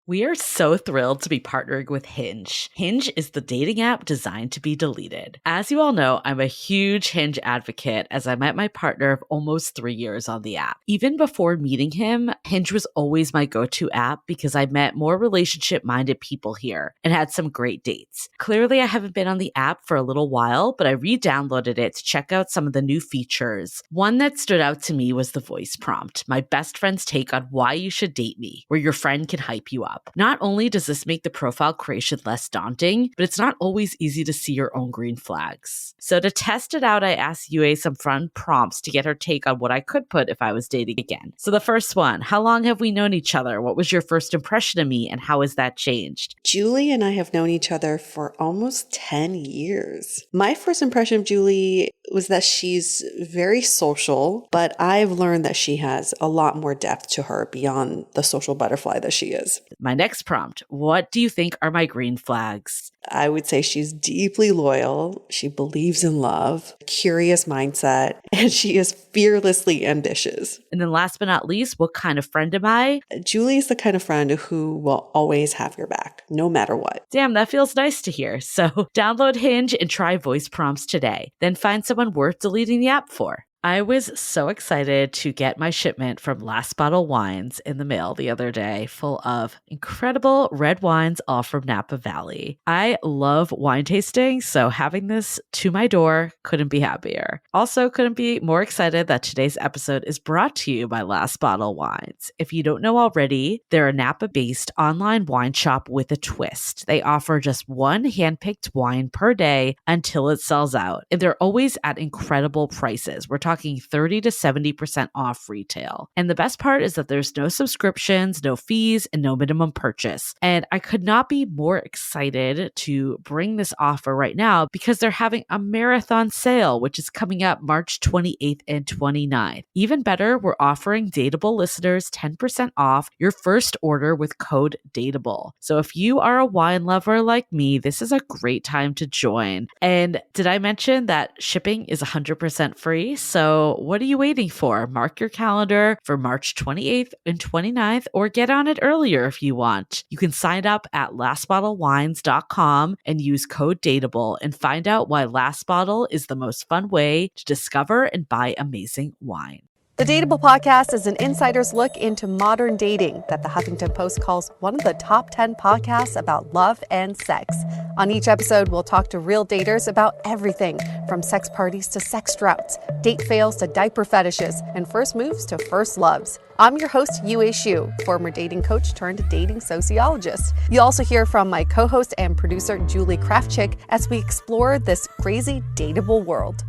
We are so thrilled to be partnering with Hinge. Hinge is the dating app designed to be deleted. As you all know, I'm a huge Hinge advocate as I met my partner of almost 3 years on the app. Even before meeting him, Hinge was always my go-to app because I met more relationship-minded people here and had some great dates. Clearly, I haven't been on the app for a little while, but I re-downloaded it to check out some of the new features. One that stood out to me was the voice prompt, my best friend's take on why you should date me, where your friend can hype you up. Not only does this make the profile creation less daunting, but it's not always easy to see your own green flags. So to test it out, I asked Yue some fun prompts to get her take on what I could put if I was dating again. So the first one, how long have we known each other? What was your first impression of me and how has that changed? Julie and I have known each other for almost 10 years. My first impression of Julie was that she's very social, but I've learned that she has a lot more depth to her beyond the social butterfly that she is. My next prompt, what do you think are my green flags? I would say she's deeply loyal. She believes in love, curious mindset, and she is fearlessly ambitious. And then last but not least, what kind of friend am I? Julie is the kind of friend who will always have your back, no matter what. Damn, that feels nice to hear. So download Hinge and try voice prompts today. Then find someone worth deleting the app for. I was so excited to get my shipment from Last Bottle Wines in the mail the other day, full of incredible red wines, all from Napa Valley. I love wine tasting, so having this to my door couldn't be happier. Also, couldn't be more excited that today's episode is brought to you by Last Bottle Wines. If you don't know already, they're a Napa-based online wine shop with a twist. They offer just one handpicked wine per day until it sells out, and they're always at incredible prices. We're talking 30 to 70% off retail. And the best part is that there's no subscriptions, no fees, and no minimum purchase. And I could not be more excited to bring this offer right now because they're having a marathon sale, which is coming up March 28th and 29th. Even better, we're offering Dateable listeners 10% off your first order with code DATEABLE. So if you are a wine lover like me, this is a great time to join. And did I mention that shipping is 100% free? So what are you waiting for? Mark your calendar for March 28th and 29th or get on it earlier if you want. You can sign up at lastbottlewines.com and use code DATEABLE and find out why Last Bottle is the most fun way to discover and buy amazing wine. The Dateable podcast is an insider's look into modern dating that the Huffington Post calls one of the top 10 podcasts about love and sex. On each episode, we'll talk to real daters about everything from sex parties to sex droughts, date fails to diaper fetishes, and first moves to first loves. I'm your host, Yue Xu, former dating coach turned dating sociologist. You'll also hear from my co-host and producer, Julie Krafchick, as we explore this crazy dateable world.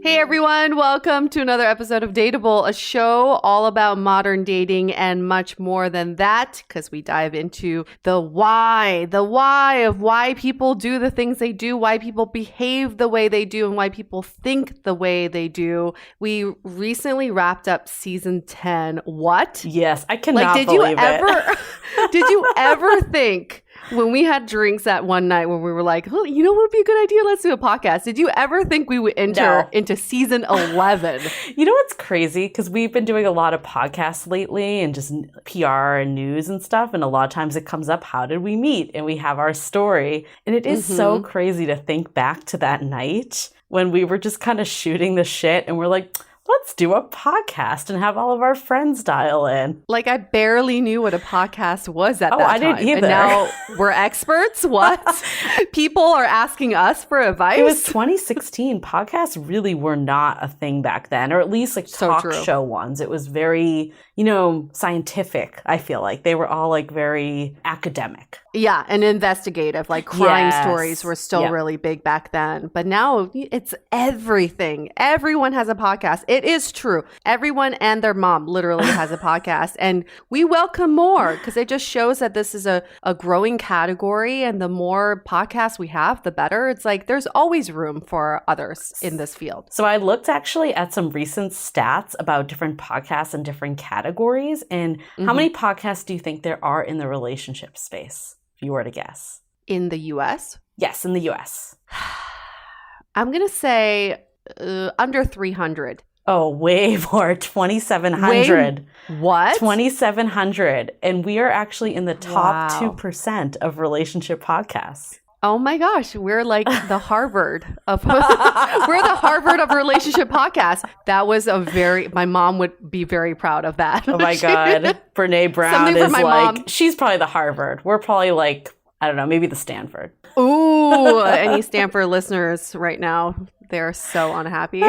Hey everyone, welcome to another episode of Dateable, a show all about modern dating and much more than that, because we dive into the why of why people do the things they do, why people behave the way they do, and why people think the way they do. We recently wrapped up season 10. What? Yes, I cannot believe it. Did you ever think when we had drinks that one night when we were like, oh, you know what would be a good idea? Let's do a podcast. Did you ever think we would enter into season 11? You know what's crazy? Because we've been doing a lot of podcasts lately and just PR and news and stuff. And a lot of times it comes up, how did we meet? And we have our story. And it is so crazy to think back to that night when we were just kind of shooting the shit and we're like, let's do a podcast and have all of our friends dial in. Like, I barely knew what a podcast was at that time. I didn't either. And now we're experts? What? People are asking us for advice? It was 2016. Podcasts really were not a thing back then, or at least like talk show ones. It was very, scientific, I feel like. They were all like very academic. Yeah, and investigative, like crime stories were still really big back then. But now it's everything. Everyone has a podcast. It is true. Everyone and their mom literally has a podcast. And we welcome more because it just shows that this is a growing category. And the more podcasts we have, the better. It's like there's always room for others in this field. So I looked actually at some recent stats about different podcasts and different categories. And how many podcasts do you think there are in the relationship space? If you were to guess. In the U.S.? Yes, in the U.S. I'm going to say under 300. Oh, way more. 2,700. What? 2,700. And we are actually in the top Wow. 2% of relationship podcasts. Oh my gosh, we're like the Harvard of we're the Harvard of relationship podcasts. That was my mom would be very proud of that. Oh my God. Brene Brown is like, mom. She's probably the Harvard. We're probably like, I don't know, maybe the Stanford. Ooh, any Stanford listeners right now, they're so unhappy.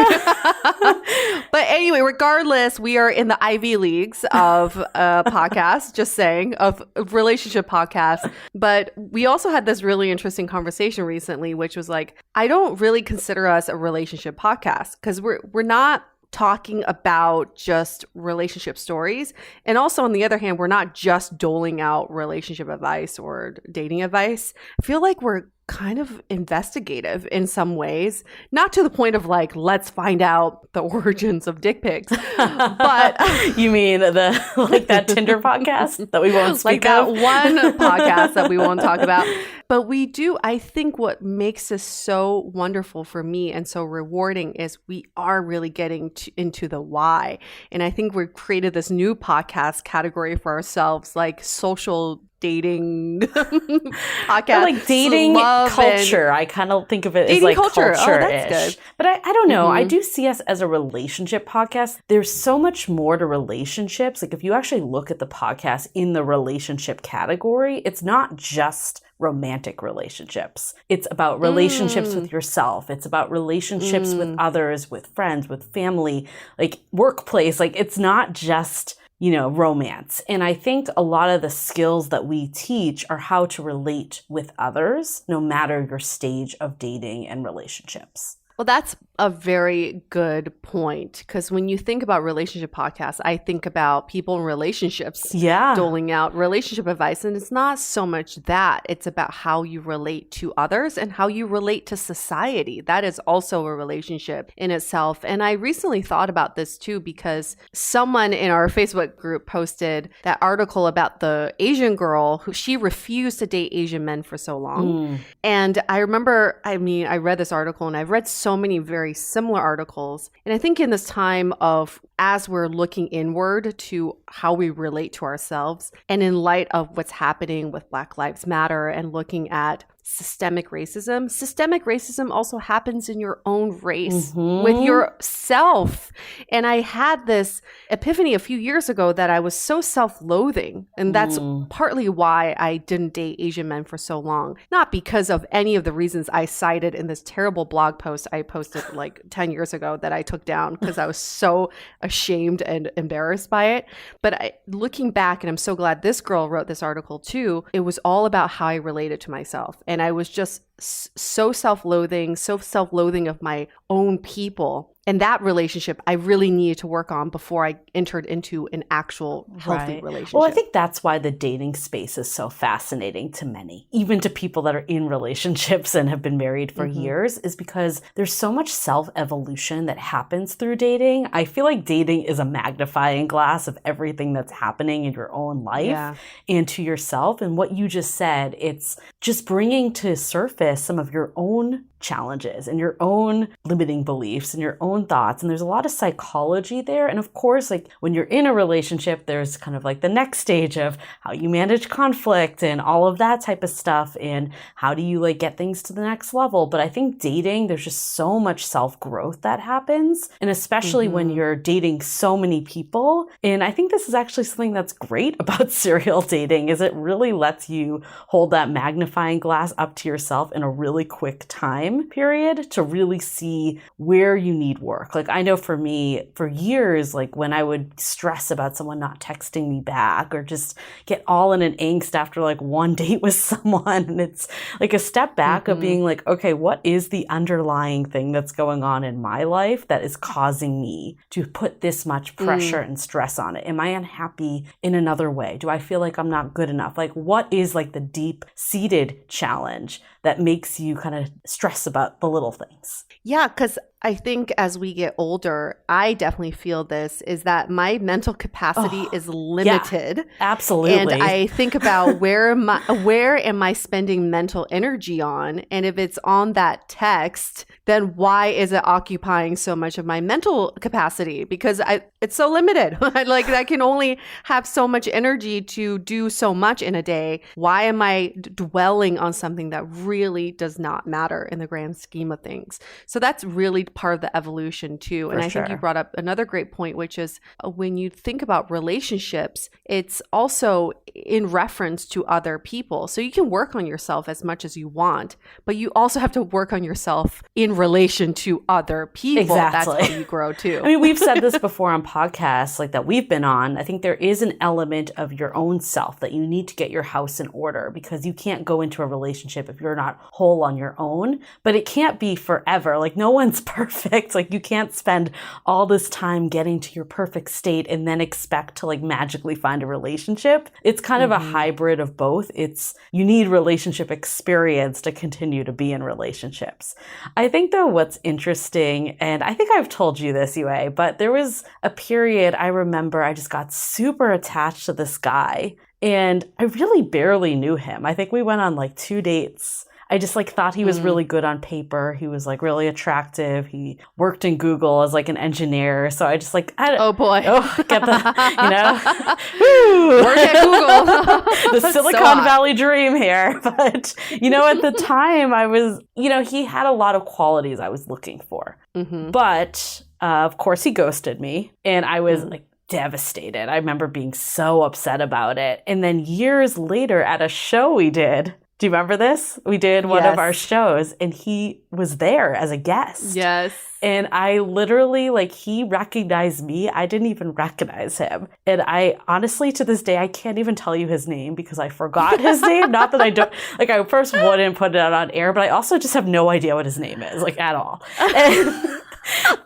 But anyway, regardless, we are in the Ivy Leagues of podcasts, just saying, of relationship podcasts. But we also had this really interesting conversation recently, which was like, I don't really consider us a relationship podcast because we're not talking about just relationship stories. And also, on the other hand, we're not just doling out relationship advice or dating advice. I feel like we're kind of investigative in some ways, not to the point of like, let's find out the origins of dick pics. But you mean that Tinder podcast that we won't speak of? Like that one podcast that we won't talk about. But we do, I think what makes this so wonderful for me and so rewarding is we are really getting into the why. And I think we've created this new podcast category for ourselves, like social dating podcast. Like dating culture. I kind of think of it as like culture-ish. Oh, that's good. But I don't know. I do see us as a relationship podcast. There's so much more to relationships. Like if you actually look at the podcast in the relationship category, it's not just romantic relationships. It's about relationships with yourself. It's about relationships with others, with friends, with family, like workplace. Like it's not just, romance. And I think a lot of the skills that we teach are how to relate with others, no matter your stage of dating and relationships. Well, that's a very good point, because when you think about relationship podcasts, I think about people in relationships doling out relationship advice. And it's not so much that. It's about how you relate to others and how you relate to society. That is also a relationship in itself. And I recently thought about this too, because someone in our Facebook group posted that article about the Asian girl who she refused to date Asian men for so long. And I remember, I read this article and I've read so many very similar articles. And I think in this time of, as we're looking inward to how we relate to ourselves, and in light of what's happening with Black Lives Matter and looking at systemic racism also happens in your own race with yourself. And I had this epiphany a few years ago that I was so self-loathing. And that's partly why I didn't date Asian men for so long. Not because of any of the reasons I cited in this terrible blog post I posted like 10 years ago that I took down because I was so ashamed and embarrassed by it. But looking back, and I'm so glad this girl wrote this article too, it was all about how I related to myself. And I was just so self-loathing of my own people. And that relationship I really needed to work on before I entered into an actual healthy relationship. Well, I think that's why the dating space is so fascinating to many, even to people that are in relationships and have been married for years, is because there's so much self-evolution that happens through dating. I feel like dating is a magnifying glass of everything that's happening in your own life and to yourself. And what you just said, it's just bringing to surface some of your own challenges and your own limiting beliefs and your own thoughts. And there's a lot of psychology there. And of course, like when you're in a relationship, there's kind of like the next stage of how you manage conflict and all of that type of stuff. And how do you like get things to the next level? But I think dating, there's just so much self-growth that happens. And especially when you're dating so many people. And I think this is actually something that's great about serial dating, is it really lets you hold that magnifying glass up to yourself in a really quick time period to really see where you need work. Like I know for me, for years, like when I would stress about someone not texting me back or just get all in an angst after like one date with someone, and it's like a step back of being like, okay, what is the underlying thing that's going on in my life that is causing me to put this much pressure and stress on it? Am I unhappy in another way? Do I feel like I'm not good enough? Like what is like the deep-seated challenge that makes you kind of stress about the little things? Yeah, because I think as we get older, I definitely feel this, is that my mental capacity is limited. Yeah, absolutely. And I think about where am I spending mental energy on? And if it's on that text, then why is it occupying so much of my mental capacity? Because it's so limited. Like I can only have so much energy to do so much in a day. Why am I dwelling on something that really does not matter in the grand scheme of things? So that's really part of the evolution too. And I think you brought up another great point, which is when you think about relationships, it's also in reference to other people. So you can work on yourself as much as you want, but you also have to work on yourself in relation to other people. Exactly. That's how you grow too. I mean, we've said this before on podcasts like that we've been on. I think there is an element of your own self that you need to get your house in order, because you can't go into a relationship if you're not whole on your own. But it can't be forever. Like no one's perfect. Like you can't spend all this time getting to your perfect state and then expect to like magically find a relationship. It's kind of a hybrid of both. You need relationship experience to continue to be in relationships. I think though what's interesting, and I think I've told you this, Yue, but there was a period I remember I just got super attached to this guy and I really barely knew him. I think we went on like 2 dates. I just like thought he was really good on paper. He was like really attractive. He worked in Google as like an engineer. So I just like, oh boy. Get the, woo! Work at Google. The Silicon Valley dream here. But, at the time I was, he had a lot of qualities I was looking for. But of course he ghosted me and I was like, devastated. I remember being so upset about it. And then years later at a show we did, do you remember this? We did one of our shows and he was there as a guest. Yes. And I literally, he recognized me. I didn't even recognize him. And I honestly, to this day, I can't even tell you his name because I forgot his name. Not that I don't, I first wouldn't put it out on air, but I also just have no idea what his name is, at all. And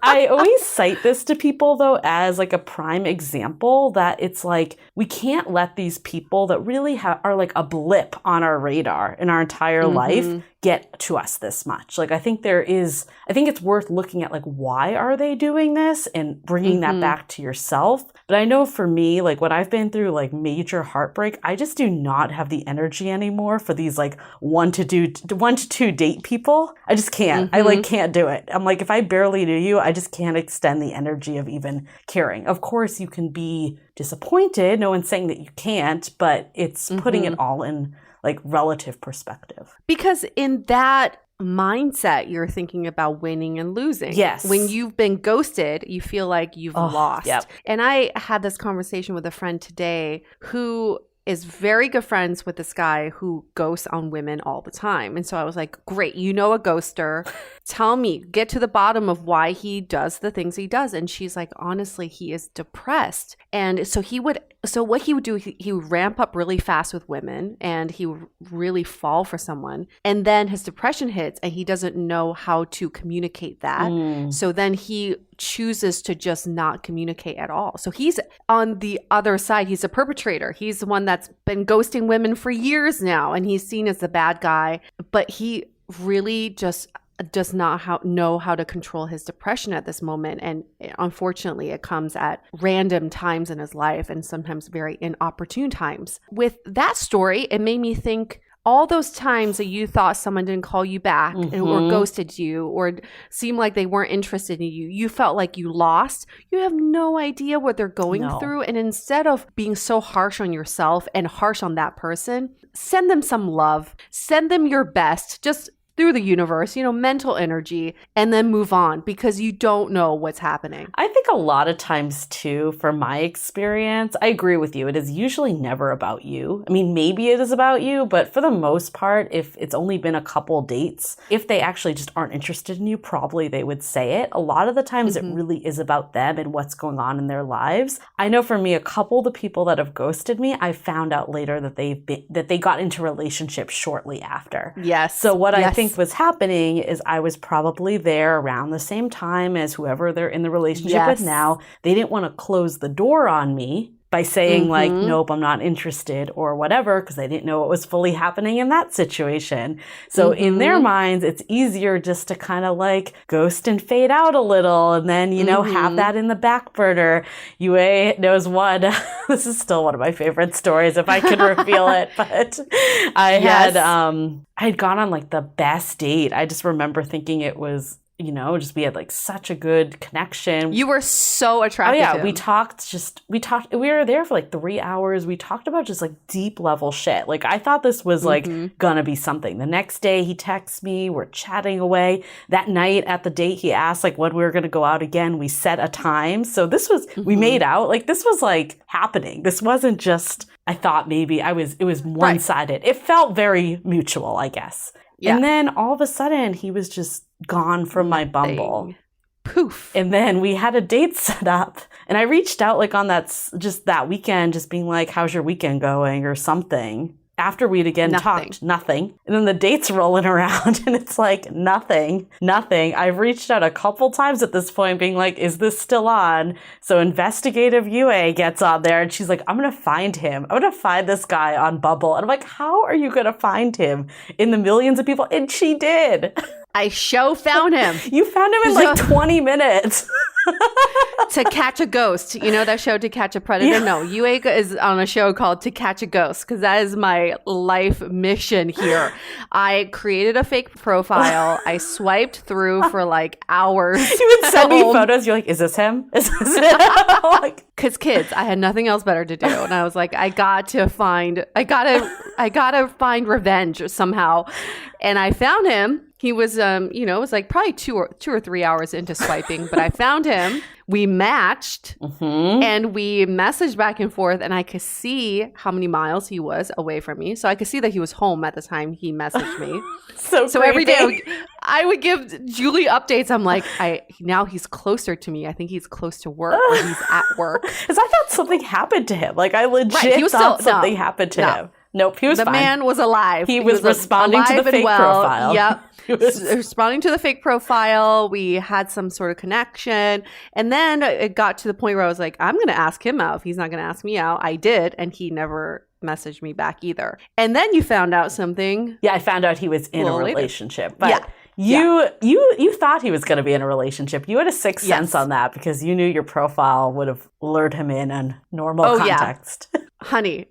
I always cite this to people, though, as a prime example that it's we can't let these people that really are a blip on our radar in our entire life get to us this much. I think it's worth looking at why are they doing this and bringing that back to yourself. But I know for me, when I've been through major heartbreak, I just do not have the energy anymore for these 1 to 2 date people. I just can't. I can't do it. I'm if I barely knew you, I just can't extend the energy of even caring. Of course, you can be disappointed. No one's saying that you can't, but it's putting it all in relative perspective. Because in that mindset, you're thinking about winning and losing. Yes. When you've been ghosted, you feel like you've lost. Yep. And I had this conversation with a friend today who is very good friends with this guy who ghosts on women all the time. And so I was like, great, a ghoster. Tell me, get to the bottom of why he does the things he does. And she's like, honestly, he is depressed. And so what he would do, he would ramp up really fast with women and he would really fall for someone. And then his depression hits and he doesn't know how to communicate that. So then he chooses to just not communicate at all. So he's on the other side. He's a perpetrator. He's the one that's been ghosting women for years now. And he's seen as the bad guy, but he really just does not know how to control his depression at this moment. And unfortunately, it comes at random times in his life and sometimes very inopportune times. With that story, it made me think, all those times that you thought someone didn't call you back or ghosted you or seemed like they weren't interested in you, you felt like you lost. You have no idea what they're going through. And instead of being so harsh on yourself and harsh on that person, send them some love, send them your best, just through the universe, mental energy, and then move on because you don't know what's happening. I think a lot of times too, from my experience, I agree with you. It is usually never about you. I mean, maybe it is about you, but for the most part, if it's only been a couple dates, if they actually just aren't interested in you, probably they would say it. A lot of the times it really is about them and what's going on in their lives. I know for me, a couple of the people that have ghosted me, I found out later that they got into relationships shortly after. Yes. So what I think was happening is I was probably there around the same time as whoever they're in the relationship with now. They didn't want to close the door on me by saying like, nope, I'm not interested or whatever, because they didn't know what was fully happening in that situation. So in their minds, it's easier just to kind of like ghost and fade out a little and then, you know, have that in the back burner. Yue knows one. This is still one of my favorite stories if I can reveal it, but I had gone on like the best date. I just remember thinking it was, you know, just we had like such a good connection. You were so attracted to him. We were there for like 3 hours. We talked about just like deep level shit. Like I thought this was like gonna be something. The next day he texts me, we're chatting away. That night at the date he asked like when we were gonna go out again. We set a time. So this was, we made out. Like this was like happening. This wasn't just, I thought maybe it was one-sided. It felt very mutual, I guess. Yeah. And then all of a sudden he was just gone from my Bumble. Poof. And then we had a date set up and I reached out like on that weekend, just being like, how's your weekend going or something. After we'd again talked, nothing. And then the date's rolling around and it's like nothing. I've reached out a couple times at this point being like, is this still on? So investigative Yue gets on there and she's like, I'm going to find him. I'm going to find this guy on Bumble. And I'm like, how are you going to find him in the millions of people? And she did. I found him. You found him in like 20 minutes. To Catch a Ghost. You know that show, To Catch a Predator? Yeah. No, Yue is on a show called To Catch a Ghost because that is my life mission here. I created a fake profile. I swiped through for like hours. You would send me photos. You're like, is this him? Is this him? Because kids, I had nothing else better to do. And I was like, I gotta find revenge somehow. And I found him. He was, it was like probably 2 or 3 hours into swiping, but I found him. We matched and we messaged back and forth and I could see how many miles he was away from me. So I could see that he was home at the time he messaged me. So every day I would give Julie updates. I'm like, now he's closer to me. I think he's close to work or he's at work. Because I thought something happened to him. Like I legit thought something happened to him. Nope, he was fine. The man was alive. He was responding to the fake profile. Yep. He was responding to the fake profile. We had some sort of connection. And then it got to the point where I was like, I'm going to ask him out if he's not going to ask me out. I did. And he never messaged me back either. And then you found out something. Yeah, I found out he was in a relationship. But you thought he was going to be in a relationship. You had a sixth sense on that because you knew your profile would have lured him in a normal context. Yeah. Honey,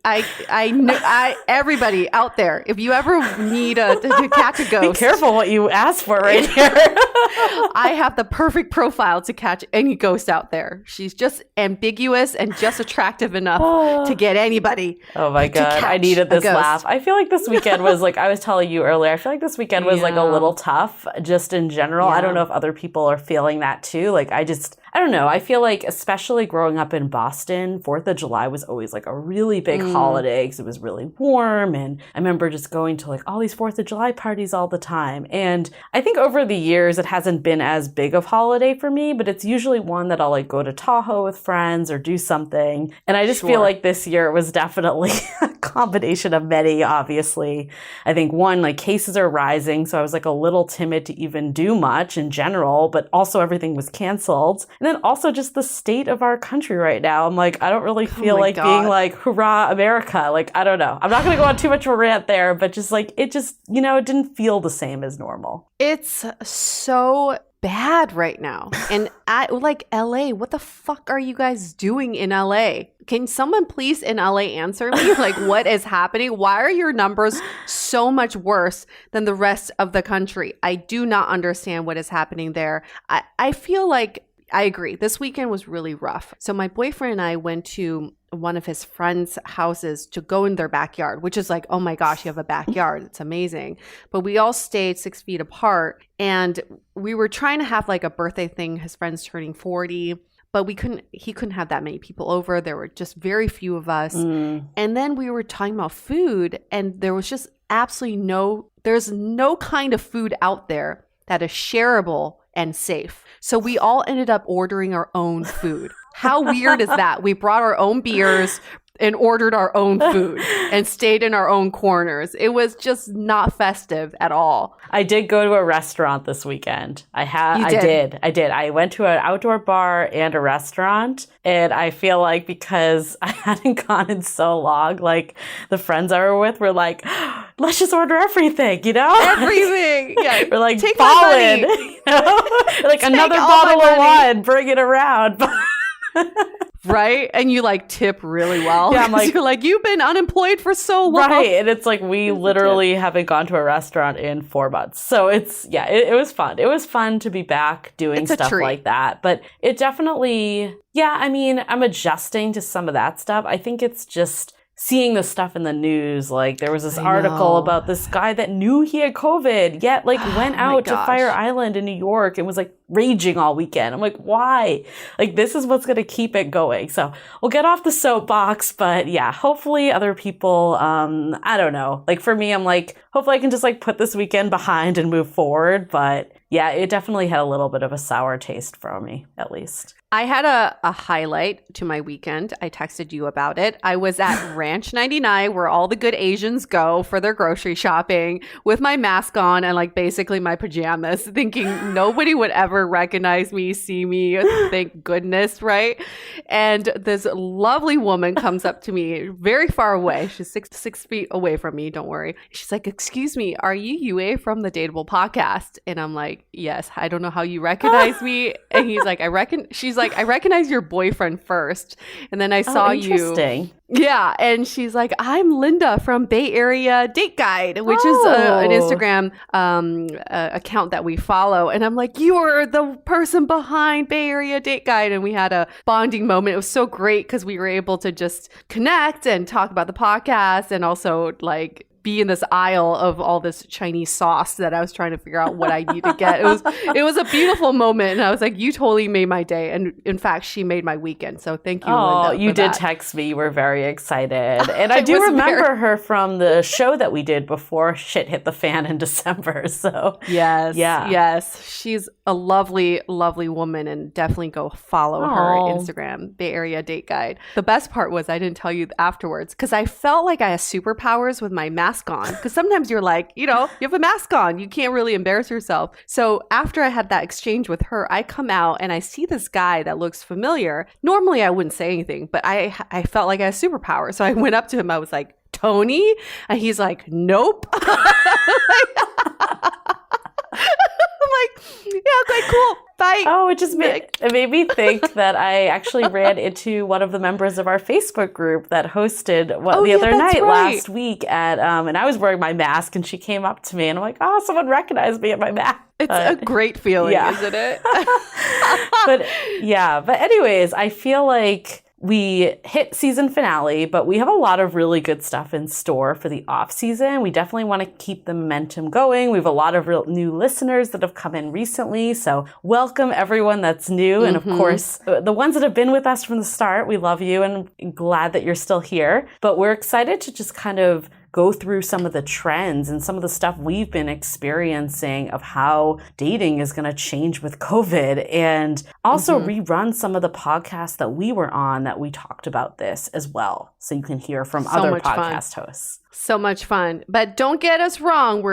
everybody out there, if you ever need to catch a ghost. Be careful what you ask for right here. I have the perfect profile to catch any ghost out there. She's just ambiguous and just attractive enough to get anybody. Oh my God. I needed this laugh. I feel like this weekend was like, I was telling you earlier, I feel like this weekend was like a little tough just in general. Yeah. I don't know if other people are feeling that too. Like I don't know. I feel like especially growing up in Boston, 4th of July was always like a really big holiday because it was really warm. And I remember just going to like all these 4th of July parties all the time. And I think over the years, it hasn't been as big of holiday for me, but it's usually one that I'll like go to Tahoe with friends or do something. And I just feel like this year it was definitely a combination of many, obviously. I think one, like cases are rising. So I was like a little timid to even do much in general, but also everything was canceled. And then also just the state of our country right now. I'm like, I don't really feel like being like, hurrah, America. Like, I don't know. I'm not going to go on too much of a rant there, but just like, it just, it didn't feel the same as normal. It's so bad right now. And like LA, what the fuck are you guys doing in LA? Can someone please in LA answer me? Like, what is happening? Why are your numbers so much worse than the rest of the country? I do not understand what is happening there. I feel like I agree. This weekend was really rough. So my boyfriend and I went to one of his friends' houses to go in their backyard, which is like, oh my gosh, you have a backyard. It's amazing. But we all stayed 6 feet apart and we were trying to have like a birthday thing. His friend's turning 40, but he couldn't have that many people over. There were just very few of us. And then we were talking about food and there was just absolutely there's no kind of food out there that is shareable and safe. So we all ended up ordering our own food. How weird is that? We brought our own beers and ordered our own food and stayed in our own corners. It was just not festive at all. I did go to a restaurant this weekend. I did. I went to an outdoor bar and a restaurant, and I feel like because I hadn't gone in so long, like the friends I were with were like, let's just order everything, you know? Everything. Yeah. We're like, take ballin', my money. you know? Like Take another all bottle my of money. wine, bring it around. Right? And you like tip really well. Yeah, I'm like, you're like, you've been unemployed for so long. Right. And it's like, we literally haven't gone to a restaurant in 4 months. So it's, yeah, it was fun. It was fun to be back doing stuff like that. But it definitely, yeah, I mean, I'm adjusting to some of that stuff. I think it's just seeing the stuff in the news. Like there was this article about this guy that knew he had COVID, yet like went out to Fire Island in New York and was like raging all weekend. I'm like, why? Like this is what's going to keep it going. So we'll get off the soapbox, but yeah, hopefully other people, I don't know. Like for me, I'm like, hopefully I can just like put this weekend behind and move forward. But yeah, it definitely had a little bit of a sour taste for me, at least. I had a highlight to my weekend. I texted you about it. I was at Ranch 99, where all the good Asians go for their grocery shopping, with my mask on and like basically my pajamas, thinking nobody would ever recognize me, see me. Thank goodness, right? And this lovely woman comes up to me very far away. She's six feet away from me. Don't worry. She's like, "Excuse me, are you Yue from the DATEABLE podcast?" And I'm like, "Yes." "I don't know how you recognize me." And he's like, she's like, "I recognize your boyfriend first, and then I saw you." Interesting. Yeah. And she's like, "I'm Linda from Bay Area Date Guide," which is an Instagram account that we follow. And I'm like, "You are the person behind Bay Area Date Guide." And we had a bonding moment. It was so great because we were able to just connect and talk about the podcast, and also like be in this aisle of all this Chinese sauce that I was trying to figure out what I need to get. It was a beautiful moment. And I was like, you totally made my day. And in fact, she made my weekend. So thank you, Linda. Oh, you did text me. You were very excited. And I do remember her from the show that we did before shit hit the fan in December. So yes. Yeah. Yes. She's a lovely, lovely woman, and definitely go follow her Instagram, Bay Area Date Guide. The best part was I didn't tell you afterwards because I felt like I had superpowers with my mask on, because sometimes you're like, you know, you have a mask on, you can't really embarrass yourself. So after I had that exchange with her, I come out and I see this guy that looks familiar. Normally I wouldn't say anything, but I felt like I had a superpower. So I went up to him. I was like, "Tony?" And he's like, "Nope." I'm like, "Yeah, okay, cool. Bye." Oh, it made me think that I actually ran into one of the members of our Facebook group that hosted the other night last week at and I was wearing my mask, and she came up to me and I'm like, "Oh, someone recognized me at my mask." It's a great feeling, isn't it? But anyways, I feel like we hit season finale, but we have a lot of really good stuff in store for the off season. We definitely want to keep the momentum going. We have a lot of new listeners that have come in recently. So welcome everyone that's new. And of course, the ones that have been with us from the start, we love you and glad that you're still here. But we're excited to just kind of go through some of the trends and some of the stuff we've been experiencing of how dating is going to change with COVID, and also rerun some of the podcasts that we were on that we talked about this as well. So you can hear from other podcast hosts. So much fun. But don't get us wrong.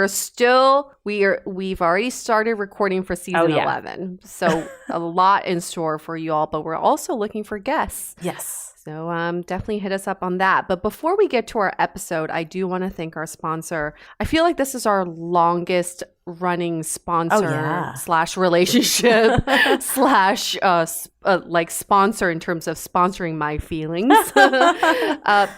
We've already started recording for season 11. So a lot in store for you all, but we're also looking for guests. Yes. So definitely hit us up on that. But before we get to our episode, I do want to thank our sponsor. I feel like this is our longest running sponsor slash relationship slash like sponsor in terms of sponsoring my feelings.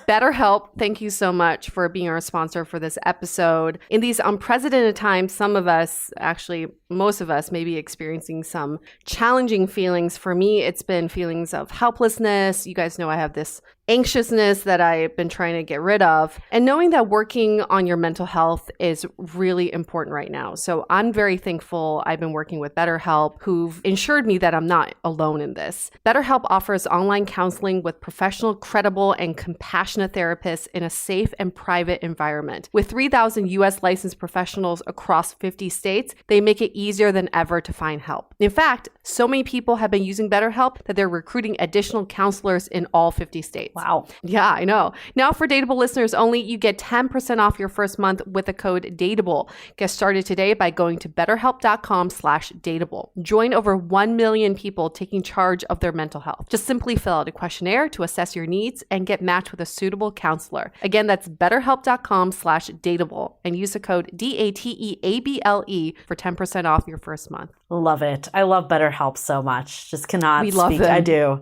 BetterHelp, thank you so much for being our sponsor for this episode. In these unprecedented times, some of us, actually most of us, may be experiencing some challenging feelings. For me, it's been feelings of helplessness. You guys know I have this anxiousness that I've been trying to get rid of, and knowing that working on your mental health is really important right now. So I'm very thankful I've been working with BetterHelp, who've ensured me that I'm not alone in this. BetterHelp offers online counseling with professional, credible, and compassionate therapists in a safe and private environment. With 3,000 US licensed professionals across 50 states, they make it easier than ever to find help. In fact, so many people have been using BetterHelp that they're recruiting additional counselors in all 50 states. Wow. Yeah, I know. Now for Dateable listeners only, you get 10% off your first month with the code DATEABLE. Get started today by going to betterhelp.com/dateable. Join over 1 million people taking charge of their mental health. Just simply fill out a questionnaire to assess your needs and get matched with a suitable counselor. Again, that's betterhelp.com/dateable and use the code DATEABLE for 10% off your first month. Love it. I love BetterHelp so much. Just cannot We speak. love them. I do.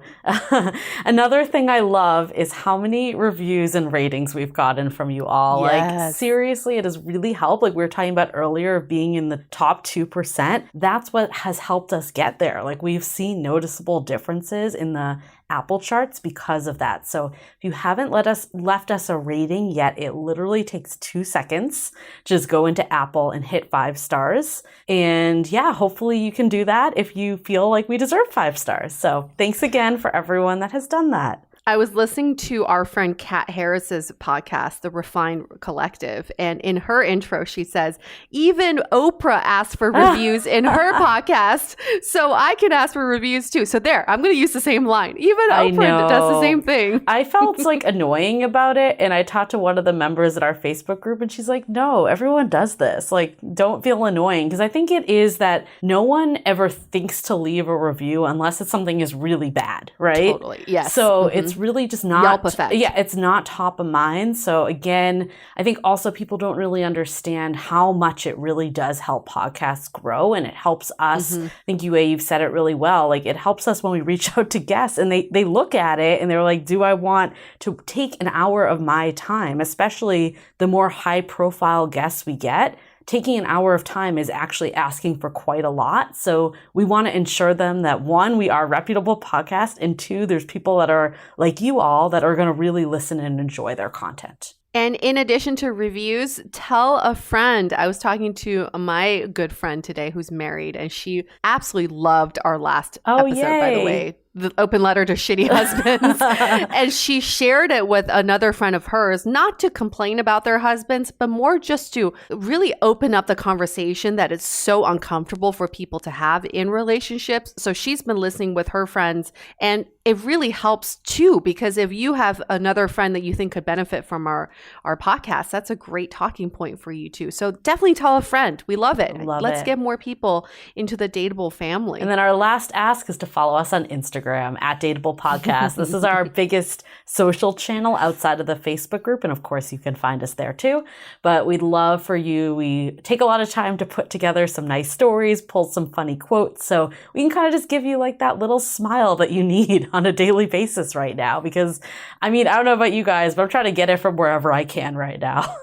Another thing I love is how many reviews and ratings we've gotten from you all. Like, Yes. seriously, it has really helped. Like we were talking about earlier, being in the top 2%. That's what has helped us get there. Like we've seen noticeable differences in the Apple charts because of that. So if you haven't left us a rating yet, it literally takes 2 seconds. Just go into Apple and hit 5 stars. And yeah, hopefully you can do that if you feel like we deserve 5 stars. So thanks again for everyone that has done that. I was listening to our friend Kat Harris's podcast, The Refined Collective, and in her intro, she says, even Oprah asked for reviews in her podcast, so I can ask for reviews too. So there, I'm going to use the same line. Even Oprah does the same thing. I felt like annoying about it, and I talked to one of the members at our Facebook group, and she's like, no, everyone does this. Like, don't feel annoying, because I think it is that no one ever thinks to leave a review unless it's something is really bad, right? Totally, yes. So it's really just not Yelp effect. Yeah, it's not top of mind. So again, I think also people don't really understand how much it really does help podcasts grow, and it helps us. I think you've said it really well. Like it helps us when we reach out to guests and they look at it and they're like, do I want to take an hour of my time, especially the more high profile guests we get? Taking an hour of time is actually asking for quite a lot. So we want to ensure them that 1, we are a reputable podcast, and 2, there's people that are like you all that are going to really listen and enjoy their content. And in addition to reviews, tell a friend. I was talking to my good friend today who's married, and she absolutely loved our last episode, by the way. The open letter to shitty husbands. And she shared it with another friend of hers, not to complain about their husbands, but more just to really open up the conversation that is so uncomfortable for people to have in relationships. So she's been listening with her friends, and it really helps too, because if you have another friend that you think could benefit from our podcast, that's a great talking point for you too. So definitely tell a friend. We love it. Let's get more people into the Dateable family. And then our last ask is to follow us on Instagram at Dateable Podcast. This is our biggest social channel outside of the Facebook group. And of course, you can find us there too. But we'd love for you. We take a lot of time to put together some nice stories, pull some funny quotes. So we can kind of just give you like that little smile that you need on a daily basis right now. Because I mean, I don't know about you guys, but I'm trying to get it from wherever I can right now.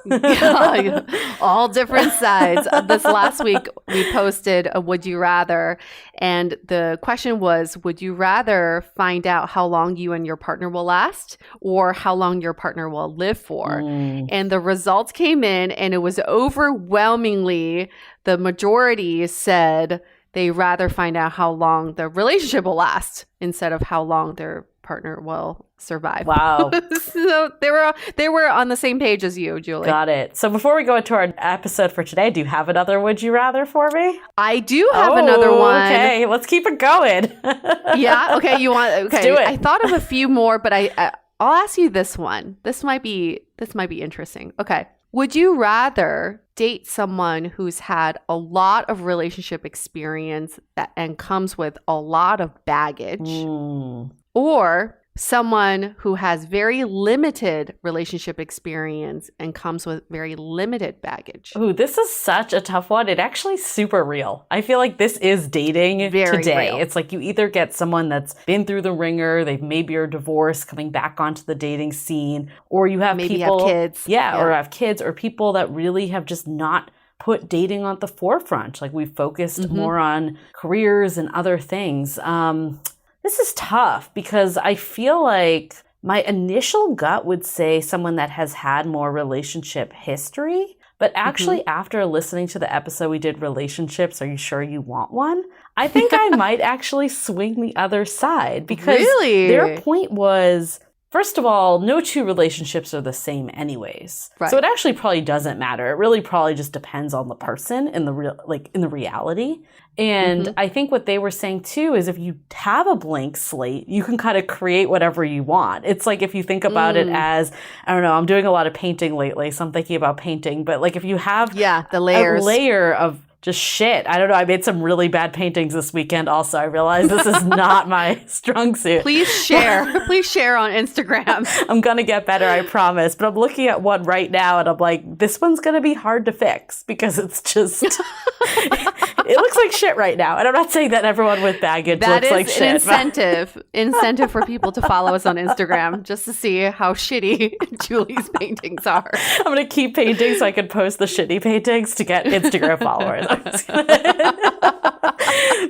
All different sides. This last week, we posted a Would You Rather. And the question was, would you rather find out how long you and your partner will last or how long your partner will live for? And the results came in, and it was overwhelmingly the majority said they rather find out how long the relationship will last instead of how long their partner will survive. Wow. So they were on the same page as you, Julie. Got it. So before we go into our episode for today, do you have another Would You Rather for me? I do have another one. Okay, let's keep it going. Yeah. Okay. You want? Okay. Let's do it. I thought of a few more, but I'll ask you this one. This might be interesting. Okay. Would you rather date someone who's had a lot of relationship experience and comes with a lot of baggage, or someone who has very limited relationship experience and comes with very limited baggage? Ooh, this is such a tough one. It actually is super real. I feel like this is dating Very today. real. It's like you either get someone that's been through the ringer, they maybe are divorced, coming back onto the dating scene, or you have Maybe people, have kids. Yeah, or have kids, or people that really have just not put dating on the forefront. Like we've focused more on careers and other things. This is tough because I feel like my initial gut would say someone that has had more relationship history. But actually, after listening to the episode we did, Relationships, Are You Sure You Want One? I think I might actually swing the other side because Really? their point was first of all, no two relationships are the same anyways. Right. So it actually probably doesn't matter. It really probably just depends on the person in the reality. And I think what they were saying too is if you have a blank slate, you can kind of create whatever you want. It's like if you think about it as, I don't know, I'm doing a lot of painting lately, so I'm thinking about painting. But like if you have the layers. a layer of just shit. I don't know. I made some really bad paintings this weekend also. I realized this is not my strong suit. Please share. Please share on Instagram. I'm going to get better, I promise. But I'm looking at one right now and I'm like, this one's going to be hard to fix because it's just, it looks like shit right now. And I'm not saying that everyone with baggage looks like shit. That is an incentive for people to follow us on Instagram just to see how shitty Julie's paintings are. I'm going to keep painting so I can post the shitty paintings to get Instagram followers.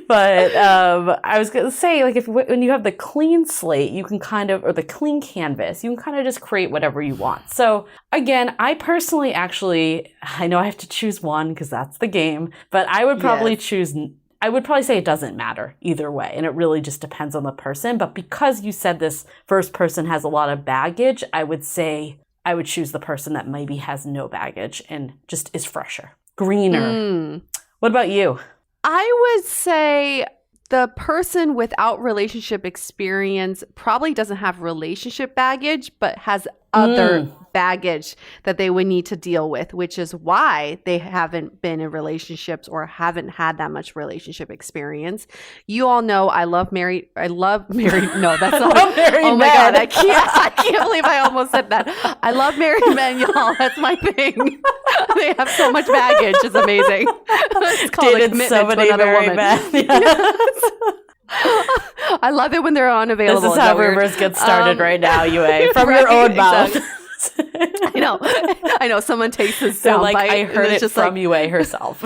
But I was going to say, like, when you have the clean slate, you can kind of, or the clean canvas, you can kind of just create whatever you want. So again, I personally I know I have to choose one because that's the game, but I would probably I would probably say it doesn't matter either way. And it really just depends on the person. But because you said this first person has a lot of baggage, I would say I would choose the person that maybe has no baggage and just is fresher, greener. What about you? I would say the person without relationship experience probably doesn't have relationship baggage, but has other baggage that they would need to deal with, which is why they haven't been in relationships or haven't had that much relationship experience. You all know I love married. No, that's not. Oh my God, I can't believe I almost said that. I love married men, y'all. That's my thing. They have so much baggage. It's amazing. It's called a commitment to another woman. I love it when they're unavailable. This is how rumors get started right now, Yue, from your own mouth. I know. Someone takes this so soundbite. Like I heard it from Yue herself.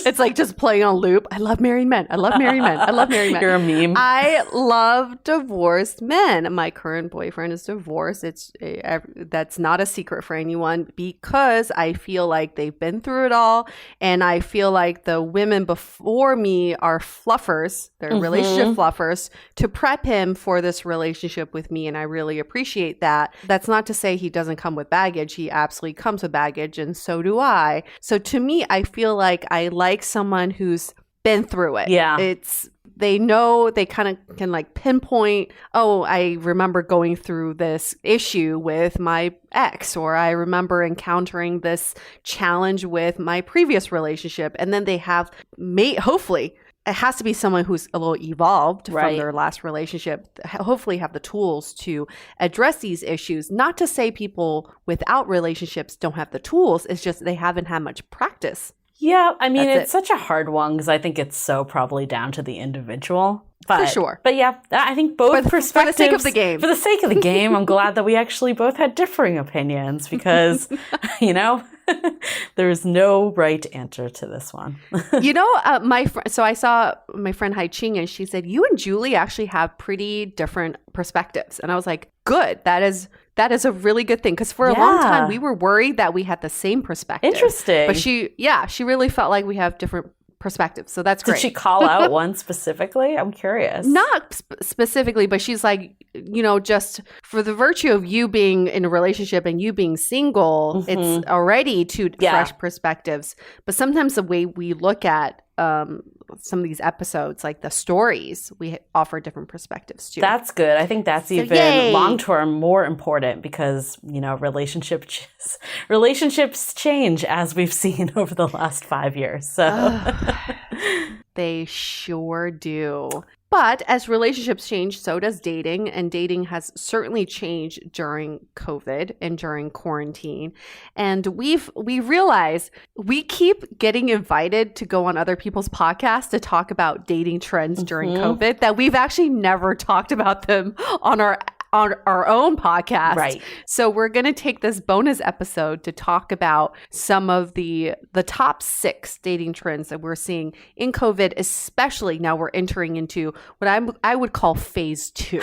It's like just playing on loop. I love married men. I love married men. I love married men. You're a meme. I love divorced men. My current boyfriend is divorced. That's not a secret for anyone because I feel like they've been through it all. And I feel like the women before me are fluffers. They're relationship fluffers to prep him for this relationship with me. And I really appreciate that. That's not to say he doesn't come with baggage. He absolutely comes with baggage. And so do I. So to me, I feel like I like someone who's been through it. Yeah. They know, they kind of can like pinpoint, oh, I remember going through this issue with my ex, or I remember encountering this challenge with my previous relationship. And then they have, hopefully, it has to be someone who's a little evolved from their last relationship, hopefully have the tools to address these issues. Not to say people without relationships don't have the tools. It's just they haven't had much practice. Yeah, I mean, it's such a hard one because I think it's so probably down to the individual. For sure. But yeah, I think both perspectives. For the sake of the game. For the sake of the game, I'm glad that we actually both had differing opinions because, there's no right answer to this one. So I saw my friend Hai Ching and she said, you and Julie actually have pretty different perspectives. And I was like, good. That is a really good thing. Because for a long time, we were worried that we had the same perspective. Interesting. But she really felt like we have different perspectives. So that's great. Did she call out one specifically? I'm curious. Not specifically, but she's like, just for the virtue of you being in a relationship and you being single, it's already two fresh perspectives. But sometimes the way we look at some of these episodes, like the stories, we offer different perspectives too. That's good. I think that's even long-term more important because, relationships change as we've seen over the last 5 years. So they sure do. But as relationships change, so does dating. And dating has certainly changed during COVID and during quarantine. And we realize we keep getting invited to go on other people's podcasts to talk about dating trends during COVID that we've actually never talked about them on our own podcast. Right. So we're going to take this bonus episode to talk about some of the top 6 dating trends that we're seeing in COVID, especially now we're entering into what I would call phase 2.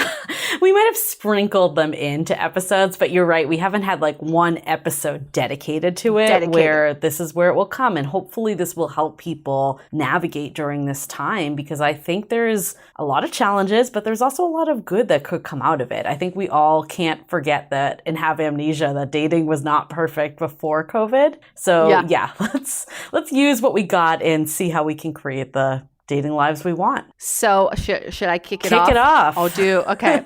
We might have sprinkled them into episodes, but you're right. We haven't had like one episode dedicated to it where this is where it will come. And hopefully this will help people navigate during this time because I think there's a lot of challenges, but there's also a lot of good that could come out of it. I I think we all can't forget that and have amnesia that dating was not perfect before COVID. So yeah let's use what we got and see how we can create the dating lives we want. So should I kick it off? Kick it off. I'll do. Okay.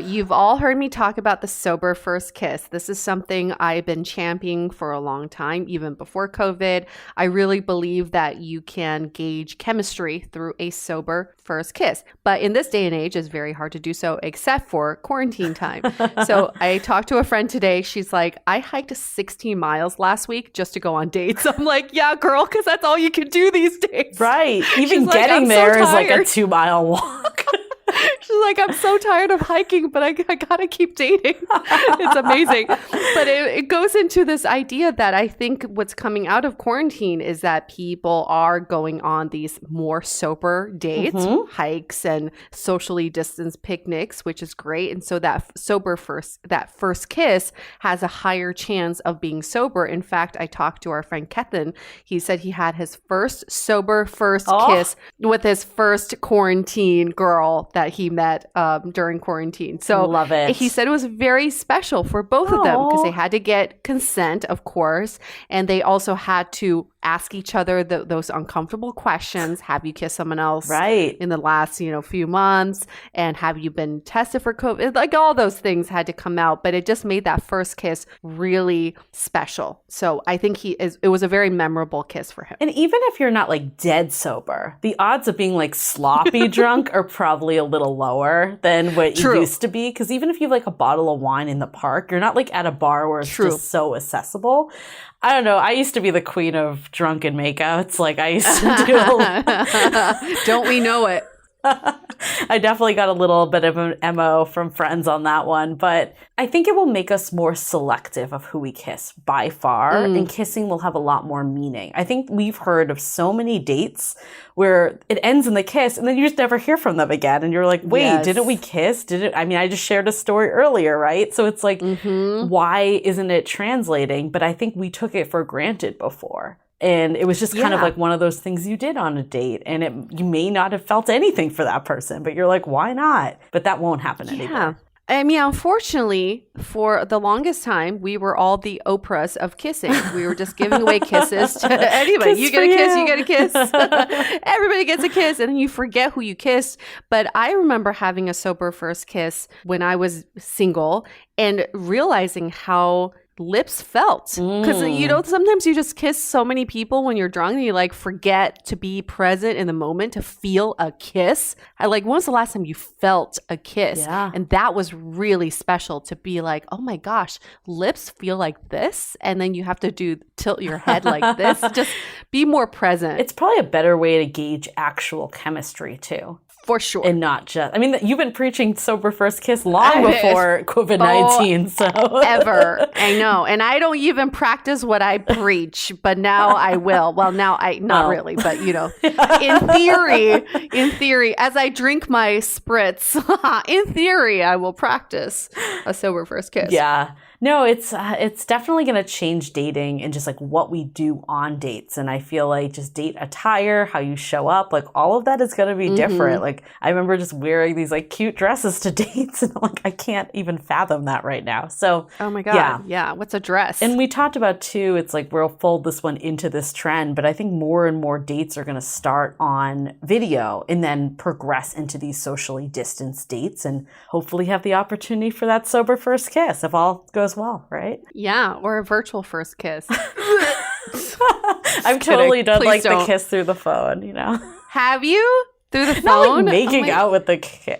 You've all heard me talk about the sober first kiss. This is something I've been championing for a long time, even before COVID. I really believe that you can gauge chemistry through a sober first kiss. But in this day and age, it's very hard to do so, except for quarantine time. So I talked to a friend today. She's like, I hiked 16 miles last week just to go on dates. I'm like, yeah, girl, because that's all you can do these days. Right. Even getting there is like a 2-mile walk. She's like, I'm so tired of hiking, but I gotta keep dating. It's amazing. But it goes into this idea that I think what's coming out of quarantine is that people are going on these more sober dates, hikes, and socially distanced picnics, which is great. And so that first kiss has a higher chance of being sober. In fact, I talked to our friend Kethan. He said he had his first sober kiss with his first quarantine girl that he met during quarantine. So love it. He said it was very special for both of them because they had to get consent, of course, and they also had to ask each other those uncomfortable questions. Have you kissed someone else in the last, few months? And have you been tested for COVID? Like all those things had to come out, but it just made that first kiss really special. So I think it was a very memorable kiss for him. And even if you're not like dead sober, the odds of being like sloppy drunk are probably a little lower than what it used to be. Because even if you have like a bottle of wine in the park, you're not like at a bar where it's just so accessible. I don't know. I used to be the queen of drunken makeouts. Like I used to do. Don't we know it? I definitely got a little bit of an MO from friends on that one, but I think it will make us more selective of who we kiss by far, and kissing will have a lot more meaning. I think we've heard of so many dates where it ends in the kiss and then you just never hear from them again. And you're like, wait, didn't we kiss? I just shared a story earlier, right? So it's like, why isn't it translating? But I think we took it for granted before. And it was just kind of like one of those things you did on a date. And you may not have felt anything for that person, but you're like, why not? But that won't happen anymore. I mean, unfortunately, for the longest time, we were all the Oprahs of kissing. We were just giving away kisses to anybody. You get a kiss, you get a kiss. Everybody gets a kiss, and then you forget who you kissed. But I remember having a sober first kiss when I was single and realizing how lips felt, because sometimes you just kiss so many people when you're drunk and you like forget to be present in the moment to feel a kiss. When was the last time you felt a kiss? And that was really special to be like, oh my gosh, lips feel like this, and then you have to tilt your head like this. Just be more present. It's probably a better way to gauge actual chemistry too. For sure. And not just, you've been preaching sober first kiss long before COVID-19. Ever. I know. And I don't even practice what I preach, but now I will. Well, now not really, but in theory, as I drink my spritz, in theory, I will practice a sober first kiss. Yeah. No, it's definitely going to change dating and just like what we do on dates. And I feel like just date attire, how you show up, like all of that is going to be different. Like I remember just wearing these like cute dresses to dates and like I can't even fathom that right now. So, oh my God. Yeah. What's a dress? And we talked about too, it's like we'll fold this one into this trend, but I think more and more dates are going to start on video and then progress into these socially distanced dates and hopefully have the opportunity for that sober first kiss if all goes well, right? Yeah, or a virtual first kiss. I've totally done the kiss through the phone, Have you? Through the phone? Not like making out with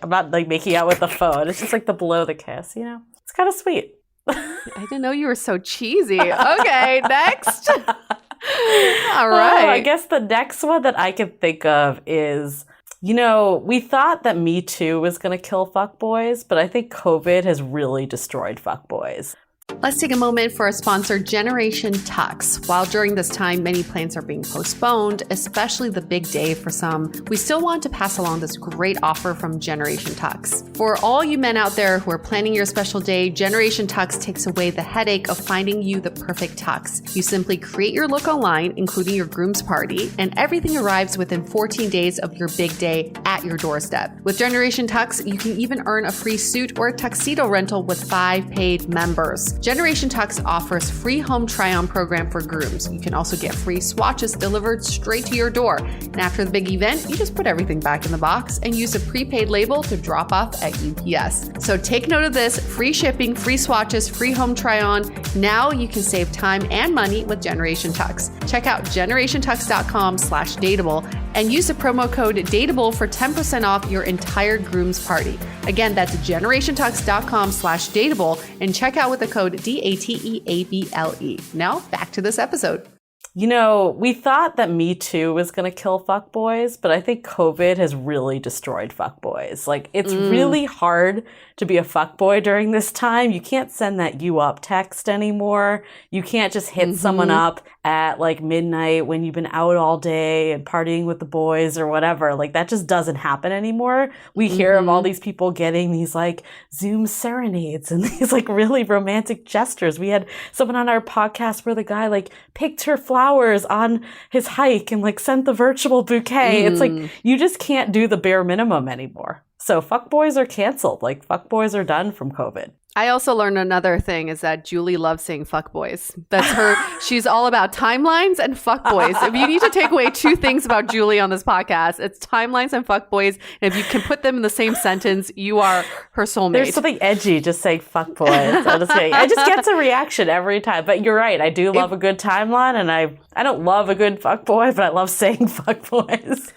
I'm not like making out with the phone. It's just like the below the kiss, It's kind of sweet. I didn't know you were so cheesy. Okay, next. All right. I guess the next one that I can think of is, we thought that Me Too was going to kill fuckboys, but I think COVID has really destroyed fuckboys. Let's take a moment for our sponsor, Generation Tux. While during this time, many plans are being postponed, especially the big day for some, we still want to pass along this great offer from Generation Tux. For all you men out there who are planning your special day, Generation Tux takes away the headache of finding you the perfect tux. You simply create your look online, including your groom's party, and everything arrives within 14 days of your big day at your doorstep. With Generation Tux, you can even earn a free suit or a tuxedo rental with 5 paid members. Generation Tux offers free home try-on program for grooms. You can also get free swatches delivered straight to your door. And after the big event, you just put everything back in the box and use a prepaid label to drop off at UPS. So take note of this: free shipping, free swatches, free home try-on. Now you can save time and money with Generation Tux. Check out generationtux.com/dateable and use the promo code DATEABLE for 10% off your entire groom's party. Again, that's generationtux.com/dateable and check out with the code DATEABLE. Now back to this episode. You know, we thought that Me Too was going to kill fuckboys, but I think COVID has really destroyed fuckboys. Like, it's really hard to be a fuckboy during this time. You can't send that "you up" text anymore. You can't just hit someone up at like midnight when you've been out all day and partying with the boys or whatever. Like, that just doesn't happen anymore. We hear of all these people getting these like Zoom serenades and these like really romantic gestures. We had someone on our podcast where the guy like picked her flowers on his hike and like sent the virtual bouquet. It's like, you just can't do the bare minimum anymore. So fuckboys are canceled. Like, fuckboys are done from COVID. I also learned another thing is that Julie loves saying fuckboys. That's her. She's all about timelines and fuckboys. If you need to take away 2 things about Julie on this podcast, it's timelines and fuckboys. And if you can put them in the same sentence, you are her soulmate. There's something edgy just saying fuckboys. I just get a reaction every time. But you're right. I do love a good timeline, and I don't love a good fuckboy, but I love saying fuckboys.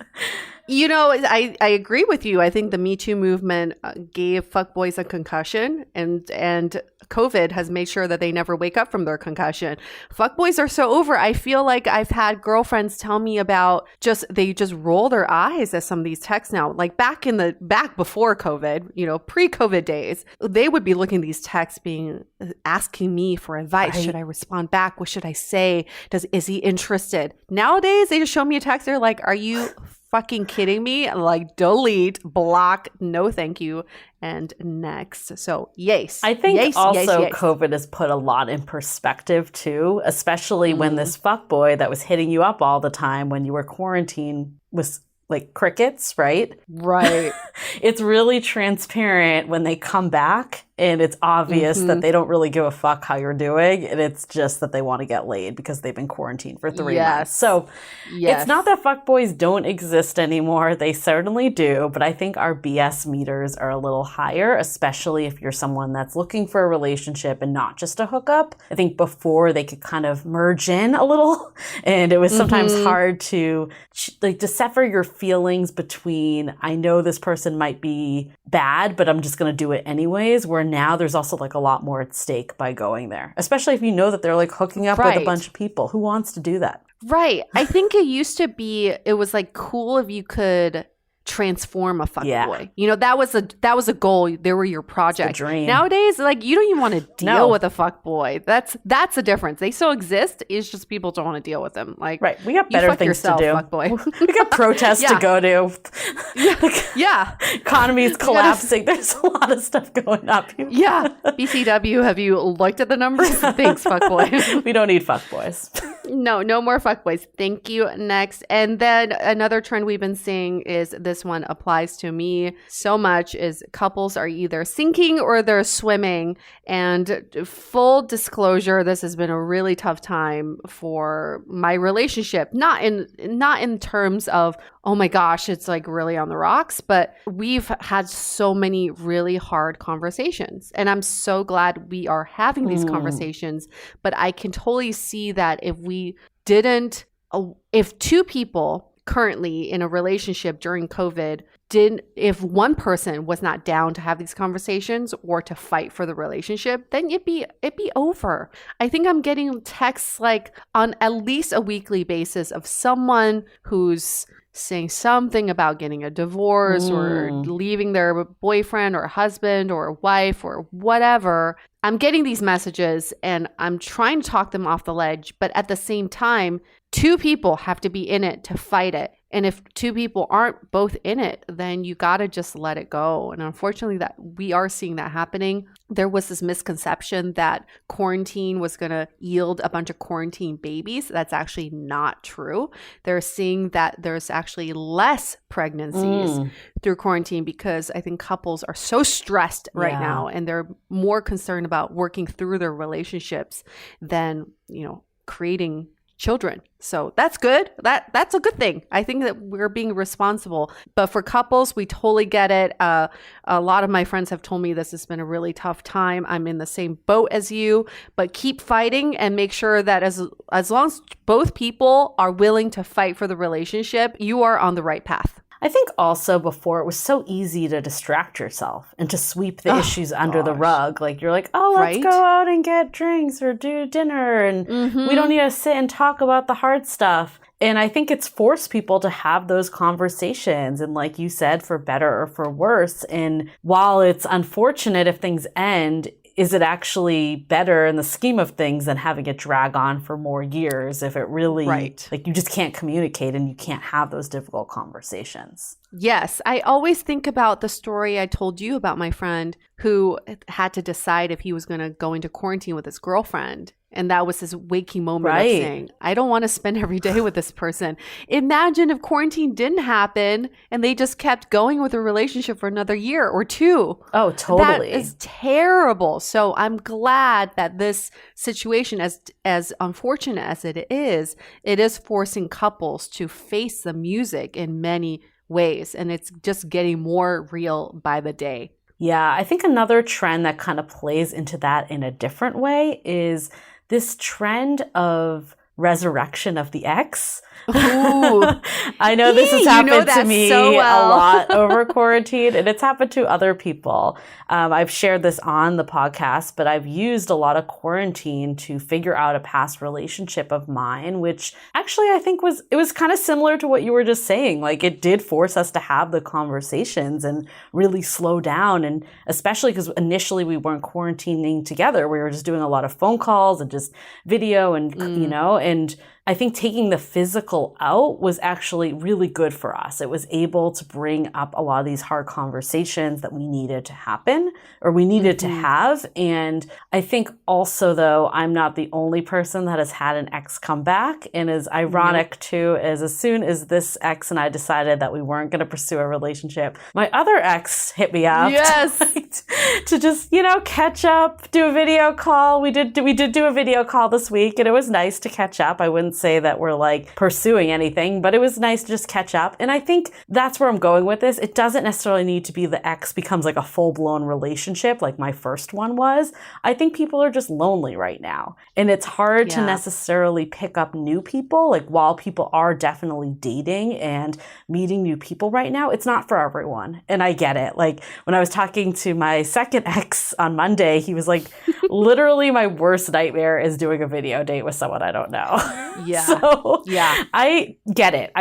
You know, I agree with you. I think the Me Too movement gave fuckboys a concussion, and COVID has made sure that they never wake up from their concussion. Fuckboys are so over. I feel like I've had girlfriends tell me about they just roll their eyes at some of these texts now. Like back before COVID, you know, pre-COVID days, they would be looking at these texts asking me for advice. Right. Should I respond back? What should I say? Is he interested? Nowadays, they just show me a text. They're like, are you fucking kidding me? Like, delete, block, no thank you, and next. So yes. I think COVID has put a lot in perspective too, especially when this fuckboy that was hitting you up all the time when you were quarantined was like crickets, right? Right. It's really transparent when they come back, and it's obvious that they don't really give a fuck how you're doing, and it's just that they want to get laid because they've been quarantined for 3 months. So it's not that fuckboys don't exist anymore. They certainly do, but I think our BS meters are a little higher, especially if you're someone that's looking for a relationship and not just a hookup. I think before they could kind of merge in a little, and it was sometimes hard to like decipher your feelings between, I know this person might be bad, but I'm just going to do it anyways, where now there's also like a lot more at stake by going there, especially if you know that they're like hooking up with a bunch of people. Who wants to do that? Right. I think it used to be, it was like cool if you could transform a fuckboy. You know, that was a goal. They were your project. It's the dream. Nowadays, like, you don't even want to deal with a fuckboy. That's the difference. They still exist. It's just people don't want to deal with them. Like, right. We got better things to do. Fuckboy. We got protests to go to. Economy's collapsing. There's a lot of stuff going up. BCW, have you looked at the numbers? Thanks, fuckboy. We don't need fuckboys. No more fuckboys. Thank you. Next. And then another trend we've been seeing is this one applies to me so much is couples are either sinking or they're swimming. And full disclosure, this has been a really tough time for my relationship. Not in terms of, oh my gosh, it's like really on the rocks, but we've had so many really hard conversations. And I'm so glad we are having these conversations. But I can totally see that if 2 people currently in a relationship during COVID if one person was not down to have these conversations or to fight for the relationship, then it'd be over. I think I'm getting texts like on at least a weekly basis of someone who's saying something about getting a divorce or leaving their boyfriend or husband or wife or whatever. I'm getting these messages and I'm trying to talk them off the ledge, but at the same time, two people have to be in it to fight it. And if two people aren't both in it, then you got to just let it go. And unfortunately, that we are seeing that happening. There was this misconception that quarantine was going to yield a bunch of quarantine babies. That's actually not true. They're seeing that there's actually less pregnancies through quarantine because I think couples are so stressed right now and they're more concerned about working through their relationships than, creating children. So that's good. That's a good thing. I think that we're being responsible. But for couples, we totally get it. A lot of my friends have told me this has been a really tough time. I'm in the same boat as you, but keep fighting and make sure that as long as both people are willing to fight for the relationship, you are on the right path. I think also before it was so easy to distract yourself and to sweep the issues under the rug. Like you're like, oh, let's go out and get drinks or do dinner. And we don't need to sit and talk about the hard stuff. And I think it's forced people to have those conversations. And like you said, for better or for worse. And while it's unfortunate if things end, is it actually better in the scheme of things than having it drag on for more years if it really, like you just can't communicate and you can't have those difficult conversations? Yes. I always think about the story I told you about my friend who had to decide if he was going to go into quarantine with his girlfriend. And that was his waking moment of saying, I don't want to spend every day with this person. Imagine if quarantine didn't happen and they just kept going with a relationship for another year or two. Oh, totally. That is terrible. So I'm glad that this situation, as unfortunate as it is forcing couples to face the music in many ways. And it's just getting more real by the day. Yeah, I think another trend that kind of plays into that in a different way is this trend of resurrection of the ex. I know this has happened to me a lot over quarantine, and it's happened to other people. I've shared this on the podcast, but I've used a lot of quarantine to figure out a past relationship of mine, which actually I think was kind of similar to what you were just saying. Like it did force us to have the conversations and really slow down. And especially because initially we weren't quarantining together. We were just doing a lot of phone calls and just video and, and I think taking the physical out was actually really good for us. It was able to bring up a lot of these hard conversations that we needed to happen or we needed to have. And I think also, though, I'm not the only person that has had an ex come back. And is ironic, too, is as soon as this ex and I decided that we weren't going to pursue a relationship, my other ex hit me up to just, catch up, do a video call. We did do a video call this week, and it was nice to catch up. I wouldn't say that we're like pursuing anything, but it was nice to just catch up. And I think that's where I'm going with this. It doesn't necessarily need to be the ex becomes like a full-blown relationship like my first one was. I think people are just lonely right now. And it's hard to necessarily pick up new people. Like while people are definitely dating and meeting new people right now, it's not for everyone. And I get it. Like when I was talking to my second ex on Monday, he was like, literally my worst nightmare is doing a video date with someone I don't know. So I get it.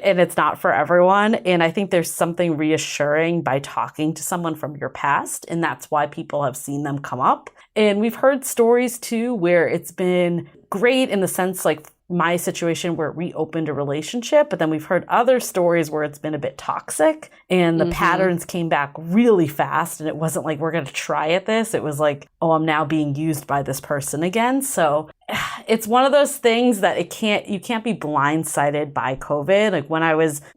And it's not for everyone. And I think there's something reassuring by talking to someone from your past. And that's why people have seen them come up. And we've heard stories too, where it's been great in the sense like my situation where it reopened a relationship, but then we've heard other stories where it's been a bit toxic and the patterns came back really fast. And it wasn't like, we're going to try at this. It was like, oh, I'm now being used by this person again. So it's one of those things that you can't be blindsided by COVID. Like when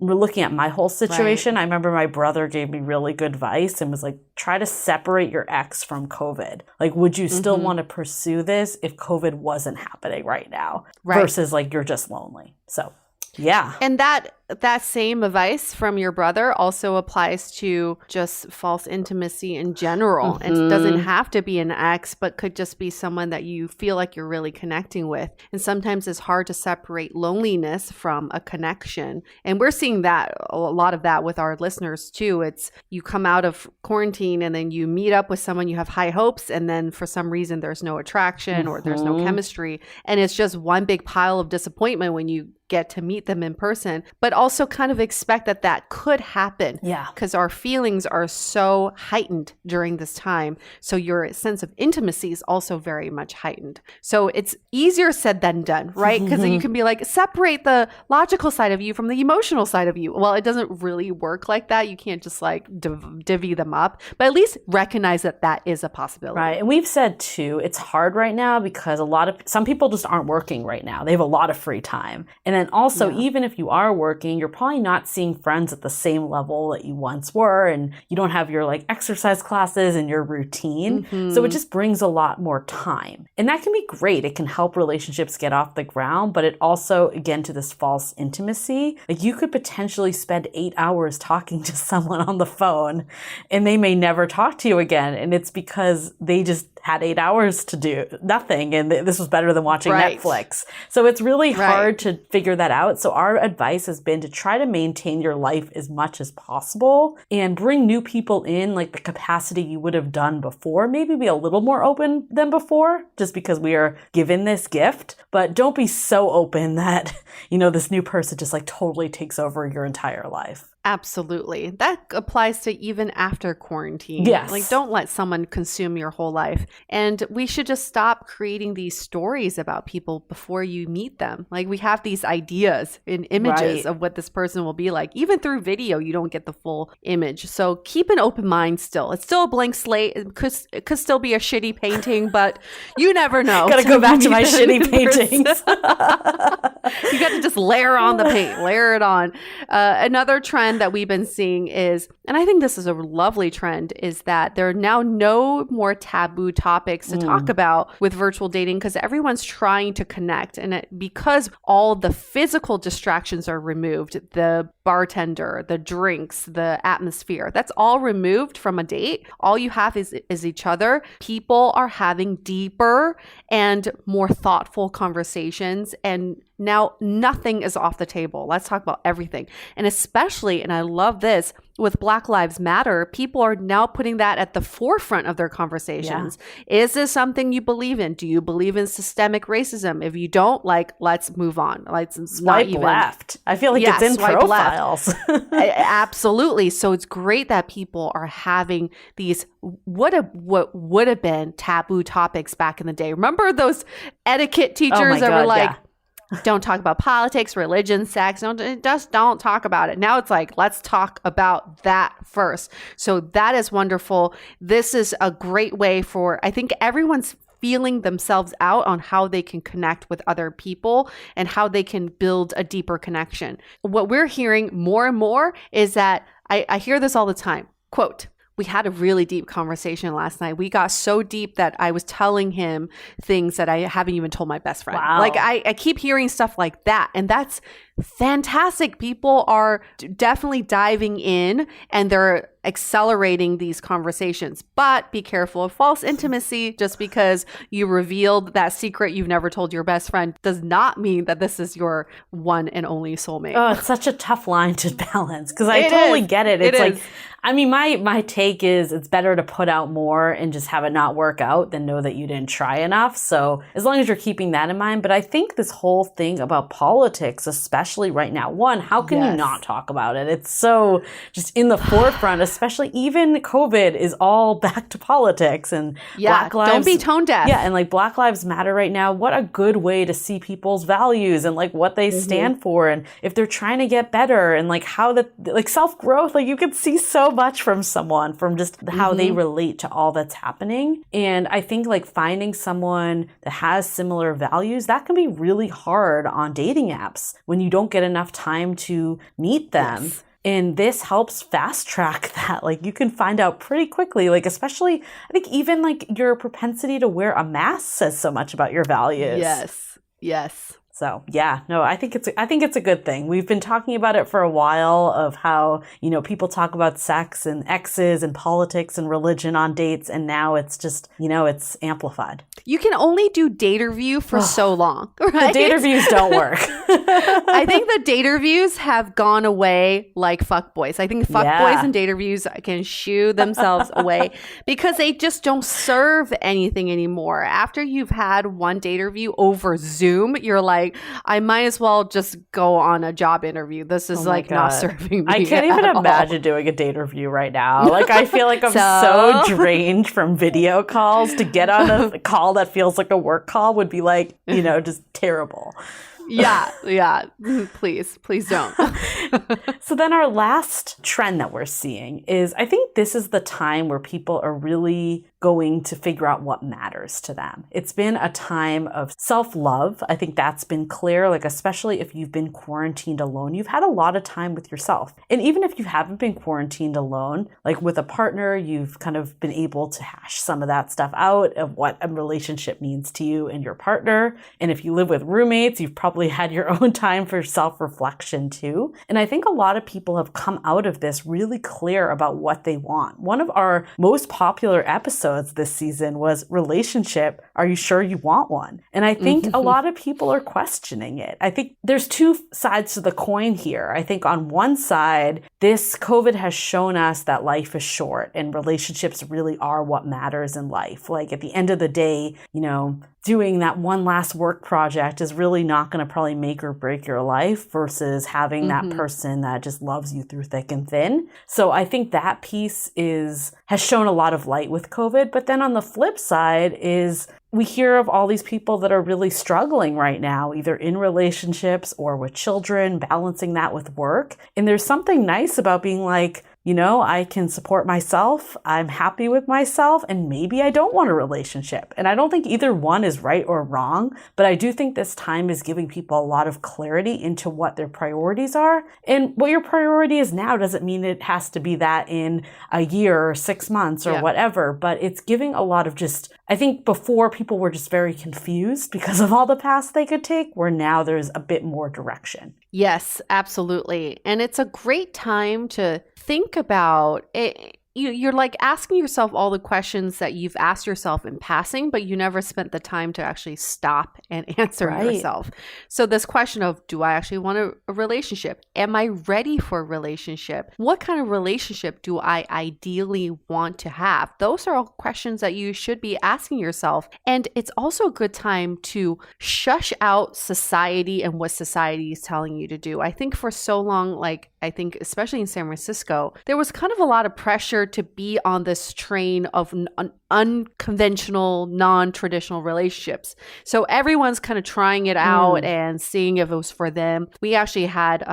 we're looking at my whole situation, I remember my brother gave me really good advice and was like, try to separate your ex from COVID. Like, would you still want to pursue this if COVID wasn't happening right now versus like you're just lonely? So yeah. And that same advice from your brother also applies to just false intimacy in general. And it doesn't have to be an ex, but could just be someone that you feel like you're really connecting with. And sometimes it's hard to separate loneliness from a connection. And we're seeing that a lot of that with our listeners too. It's you come out of quarantine and then you meet up with someone, you have high hopes, and then for some reason there's no attraction or there's no chemistry. And it's just one big pile of disappointment when you get to meet them in person. But also kind of expect that that could happen. Yeah. Because our feelings are so heightened during this time. So your sense of intimacy is also very much heightened. So it's easier said than done, right? Because you can be like, separate the logical side of you from the emotional side of you. Well, it doesn't really work like that. You can't just like divvy them up, but at least recognize that that is a possibility. Right. And we've said too, it's hard right now because some people just aren't working right now. They have a lot of free time. And then also, even if you are working, you're probably not seeing friends at the same level that you once were. And you don't have your like exercise classes and your routine. So it just brings a lot more time. And that can be great. It can help relationships get off the ground, but it also, again, to this false intimacy, like you could potentially spend 8 hours talking to someone on the phone and they may never talk to you again. And it's because they just had 8 hours to do nothing. And this was better than watching Netflix. So it's really hard to figure that out. So our advice has been to try to maintain your life as much as possible and bring new people in, like the capacity you would have done before. Maybe be a little more open than before, just because we are given this gift. But don't be so open that, this new person just like totally takes over your entire life. Absolutely. That applies to even after quarantine. Yes. Like, don't let someone consume your whole life. And we should just stop creating these stories about people before you meet them. Like, we have these ideas and images of what this person will be like. Even through video, you don't get the full image. So keep an open mind still. It's still a blank slate. It could still be a shitty painting, but you never know. Gotta go back to my shitty paintings. You got to just layer on the paint, layer it on. Another trend that we've been seeing is, and I think this is a lovely trend, is that there are now no more taboo topics to talk about with virtual dating because everyone's trying to connect. And because all the physical distractions are removed, the bartender, the drinks, the atmosphere, that's all removed from a date. All you have is each other. People are having deeper and more thoughtful conversations, and now nothing is off the table. Let's talk about everything. And especially, and I love this, with Black Lives Matter, people are now putting that at the forefront of their conversations. Yeah. Is this something you believe in? Do you believe in systemic racism? If you don't, let's move on. Let's swipe left. I feel like it's in profiles. Absolutely. So it's great that people are having these what would have been taboo topics back in the day. Remember those etiquette teachers that were like, don't talk about politics, religion, sex. Don't talk about it. Now it's like, let's talk about that first. So that is wonderful. This is a great way for, I think everyone's feeling themselves out on how they can connect with other people and how they can build a deeper connection. What we're hearing more and more is that I hear this all the time. Quote, we had a really deep conversation last night. We got so deep that I was telling him things that I haven't even told my best friend. Wow. Like I keep hearing stuff like that. And that's fantastic. People are definitely diving in and they're accelerating these conversations. But be careful of false intimacy. Just because you revealed that secret you've never told your best friend does not mean that this is your one and only soulmate. Oh, it's such a tough line to balance because I totally get it. It's like, I mean, my take is it's better to put out more and just have it not work out than know that you didn't try enough. So as long as you're keeping that in mind. But I think this whole thing about politics, especially right now, one, how can you not talk about it? It's so just in the forefront, especially even COVID is all back to politics and Black Lives. Don't be tone deaf. Yeah, and like Black Lives Matter right now, what a good way to see people's values and like what they stand for and if they're trying to get better and like how that, like self-growth, like you can see so much from someone from just how they relate to all that's happening. And I think like finding someone that has similar values, that can be really hard on dating apps when you don't get enough time to meet them. Yes. And this helps fast track that. Like you can find out pretty quickly, like especially I think even like your propensity to wear a mask says so much about your values. Yes. So yeah, no, I think it's a good thing. We've been talking about it for a while of how, people talk about sex and exes and politics and religion on dates. And now it's just, it's amplified. You can only do Daterview for so long, right? The Daterviews don't work. I think the Daterviews have gone away like fuckboys. I think fuckboys and Daterviews can shoo themselves away because they just don't serve anything anymore. After you've had one Daterview over Zoom, you're like, like, I might as well just go on a job interview. This is like not serving me. I can't even imagine doing a date review right now. Like, I feel like I'm so drained from video calls. To get on a call that feels like a work call would be like, just terrible. Yeah. Please don't. So then our last trend that we're seeing is, I think this is the time where people are really going to figure out what matters to them. It's been a time of self-love. I think that's been clear, like especially if you've been quarantined alone, you've had a lot of time with yourself. And even if you haven't been quarantined alone, like with a partner, you've kind of been able to hash some of that stuff out of what a relationship means to you and your partner. And if you live with roommates, you've probably had your own time for self-reflection too. And I think a lot of people have come out of this really clear about what they want. One of our most popular episodes this season was relationship. Are you sure you want one? And I think a lot of people are questioning it. I think there's two sides to the coin here. I think on one side, this COVID has shown us that life is short and relationships really are what matters in life. Like at the end of the day, doing that one last work project is really not going to probably make or break your life versus having that person that just loves you through thick and thin. So I think that piece has shown a lot of light with COVID. But then on the flip side is we hear of all these people that are really struggling right now, either in relationships or with children, balancing that with work. And there's something nice about being like, I can support myself. I'm happy with myself, and maybe I don't want a relationship. And I don't think either one is right or wrong, but I do think this time is giving people a lot of clarity into what their priorities are. And what your priority is now doesn't mean it has to be that in a year or 6 months or whatever, but it's giving a lot of I think before people were just very confused because of all the paths they could take, where now there's a bit more direction. Yes, absolutely. And it's a great time to think about it. You're like asking yourself all the questions that you've asked yourself in passing, but you never spent the time to actually stop and answer yourself. So this question of, do I actually want a relationship? Am I ready for a relationship? What kind of relationship do I ideally want to have? Those are all questions that you should be asking yourself. And it's also a good time to shush out society and what society is telling you to do. I think for so long, I think especially in San Francisco, there was kind of a lot of pressure to be on this train of unconventional, non-traditional relationships. So everyone's kind of trying it out and seeing if it was for them. We actually had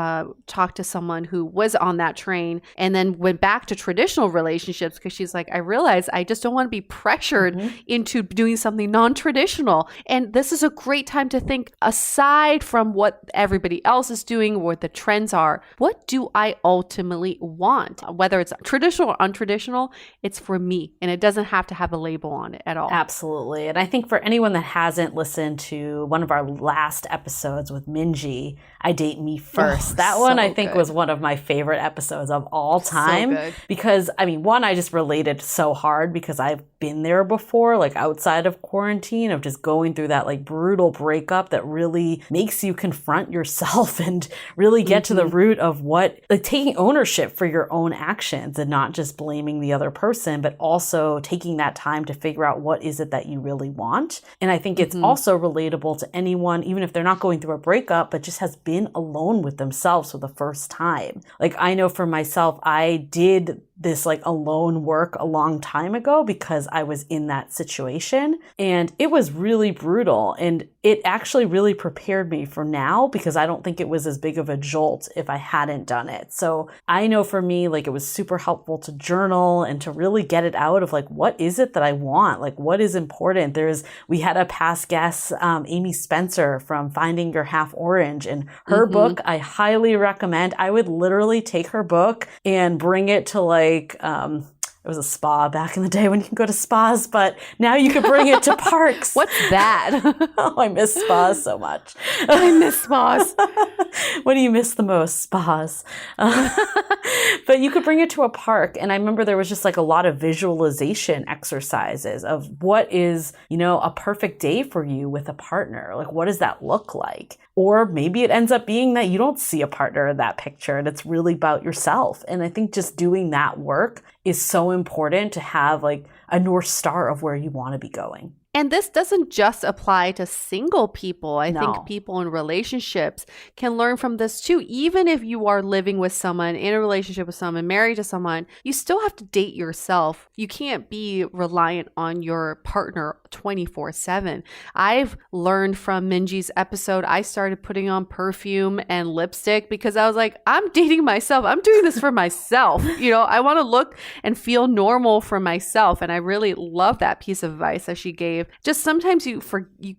talked to someone who was on that train and then went back to traditional relationships because she's like, I realized I just don't want to be pressured into doing something non-traditional. And this is a great time to think, aside from what everybody else is doing or what the trends are, what do I ultimately want? Whether it's traditional or untraditional, it's for me. And it doesn't have to have a label on it at all. Absolutely. And I think for anyone that hasn't listened to one of our last episodes with Minji, I Date Me First. That one I think was one of my favorite episodes of all time. So because, one, I just related so hard because I've been there before, like outside of quarantine, of just going through that brutal breakup that really makes you confront yourself and really get to the root of taking ownership for your own actions and not just blaming the other person, but also taking that time to figure out what is it that you really want. And I think it's also relatable to anyone, even if they're not going through a breakup, but just has been alone with themselves for the first time. I know for myself, I did this alone work a long time ago because I was in that situation, and it was really brutal, and it actually really prepared me for now because I don't think it was as big of a jolt if I hadn't done it. So I know for me, it was super helpful to journal and to really get it out of what is it that I want? What is important? We had a past guest, Amy Spencer from Finding Your Half Orange, and her book, I highly recommend. I would literally take her book and bring it to it was a spa back in the day when you can go to spas, but now you could bring it to parks. What's that? Oh, I miss spas so much. I miss spas. What do you miss the most? Spas. But you could bring it to a park. And I remember there was just a lot of visualization exercises of what is, a perfect day for you with a partner. What does that look like? Or maybe it ends up being that you don't see a partner in that picture and it's really about yourself. And I think just doing that work is so important to have a North Star of where you want to be going. And this doesn't just apply to single people. I No. think people in relationships can learn from this too. Even if you are living with someone, in a relationship with someone, married to someone, you still have to date yourself. You can't be reliant on your partner 24/7. I've learned from Minji's episode. I started putting on perfume and lipstick because I was like, I'm dating myself. I'm doing this for myself. I want to look and feel normal for myself. And I really love that piece of advice that she gave. Just sometimes you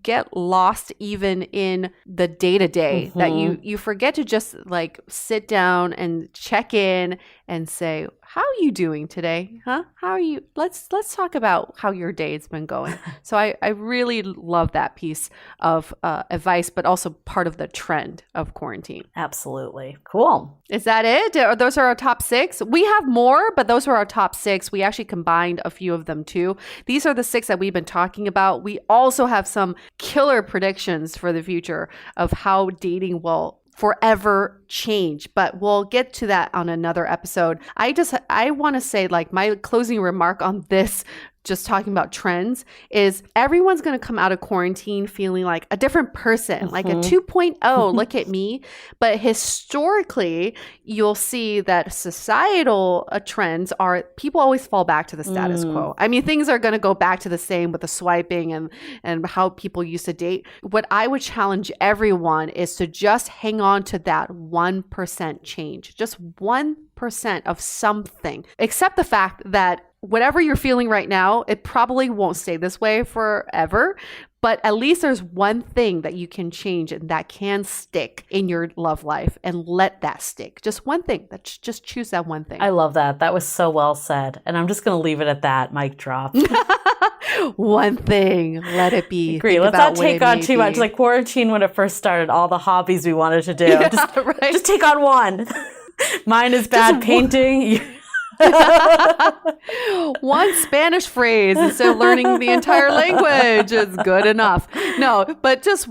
get lost even in the day-to-day that you forget to just like sit down and check in and say, how are you doing today? Huh? How are you? Let's talk about how your day has been going. So I really love that piece of advice, but also part of the trend of quarantine. Absolutely. Cool. Is that it? Those are our top 6. We have more, but those are our top 6. We actually combined a few of them too. These are the 6 that we've been talking about. We also have some killer predictions for the future of how dating will forever change, but we'll get to that on another episode. I want to say, like, my closing remark on this, just talking about trends, is everyone's going to come out of quarantine feeling like a different person, like a 2.0, look at me. But historically, you'll see that societal trends are people always fall back to the status quo. I mean, things are going to go back to the same with the swiping and how people used to date. What I would challenge everyone is to just hang on to that 1% change, just 1% of something. Accept the fact that whatever you're feeling right now, it probably won't stay this way forever, but at least there's one thing that you can change and that can stick in your love life, and let that stick. Just one thing. Just choose that one thing. I love that. That was so well said. And I'm just going to leave it at that. Mic drop. One thing. Let it be. Agree. Let's not take on too much. Like quarantine, when it first started, all the hobbies we wanted to do. Yeah, just take on one. Mine is bad painting. One Spanish phrase instead of learning the entire language is good enough. No, but just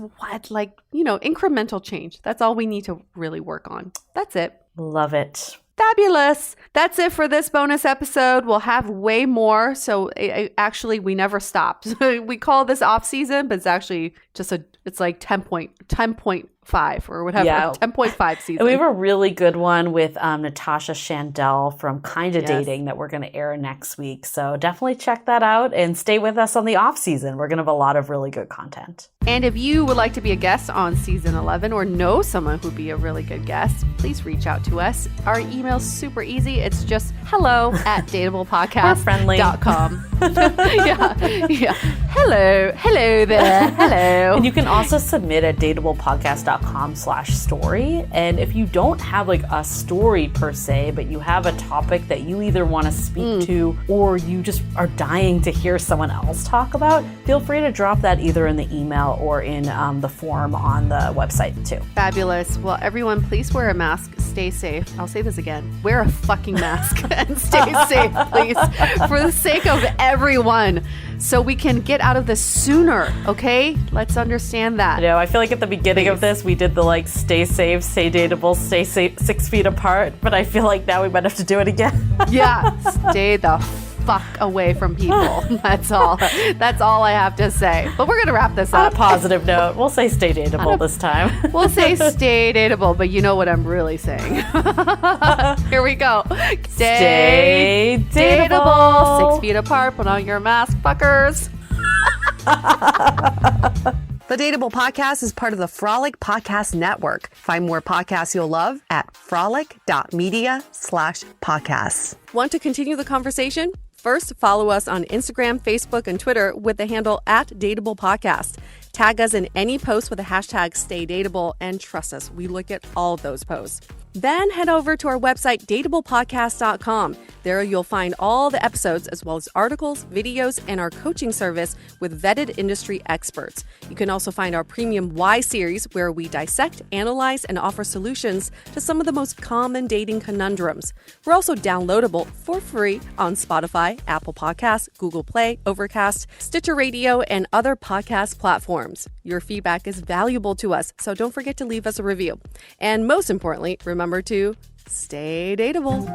incremental change. That's all we need to really work on. That's it. Love it. Fabulous. That's it for this bonus episode. We'll have way more. So actually, we never stopped. We call this off season, but it's actually just it's like 10.5 or whatever. Yeah. 10.5 season. And we have a really good one with Natasha Chandel from Kinda Dating that we're going to air next week. So definitely check that out and stay with us on the off season. We're going to have a lot of really good content. And if you would like to be a guest on season 11 or know someone who'd be a really good guest, please reach out to us. Our email's super easy. It's just hello@dateablepodcast.com. yeah. Hello there. Hello. And you can also submit at dateablepodcast.com/story. And if you don't have like a story per se, but you have a topic that you either want to speak to or you just are dying to hear someone else talk about, feel free to drop that either in the email or in the form on the website too. Fabulous. Well, everyone, please wear a mask. Stay safe. I'll say this again. Wear a fucking mask and stay safe, please, for the sake of everyone, so we can get out of this sooner, okay? Let's understand that. I feel like at the beginning of this, we did the stay safe, stay dateable, stay 6 feet apart, but I feel like now we might have to do it again. Yeah, stay the fuck away from people. That's all I have to say. But we're going to wrap this up. On a positive note, we'll say stay dateable this time. We'll say stay dateable, but you know what I'm really saying. Here we go. Stay dateable. 6 feet apart. Put on your mask, fuckers. The Dateable Podcast is part of the Frolic Podcast Network. Find more podcasts you'll love at frolic.media/podcasts. Want to continue the conversation? First, follow us on Instagram, Facebook, and Twitter with the handle @DateablePodcast. Tag us in any post with the hashtag StayDateable, and trust us, we look at all of those posts. Then head over to our website, dateablepodcast.com. There you'll find all the episodes as well as articles, videos, and our coaching service with vetted industry experts. You can also find our premium Why series, where we dissect, analyze, and offer solutions to some of the most common dating conundrums. We're also downloadable for free on Spotify, Apple Podcasts, Google Play, Overcast, Stitcher Radio, and other podcast platforms. Your feedback is valuable to us, so don't forget to leave us a review. And most importantly, remember to stay dateable.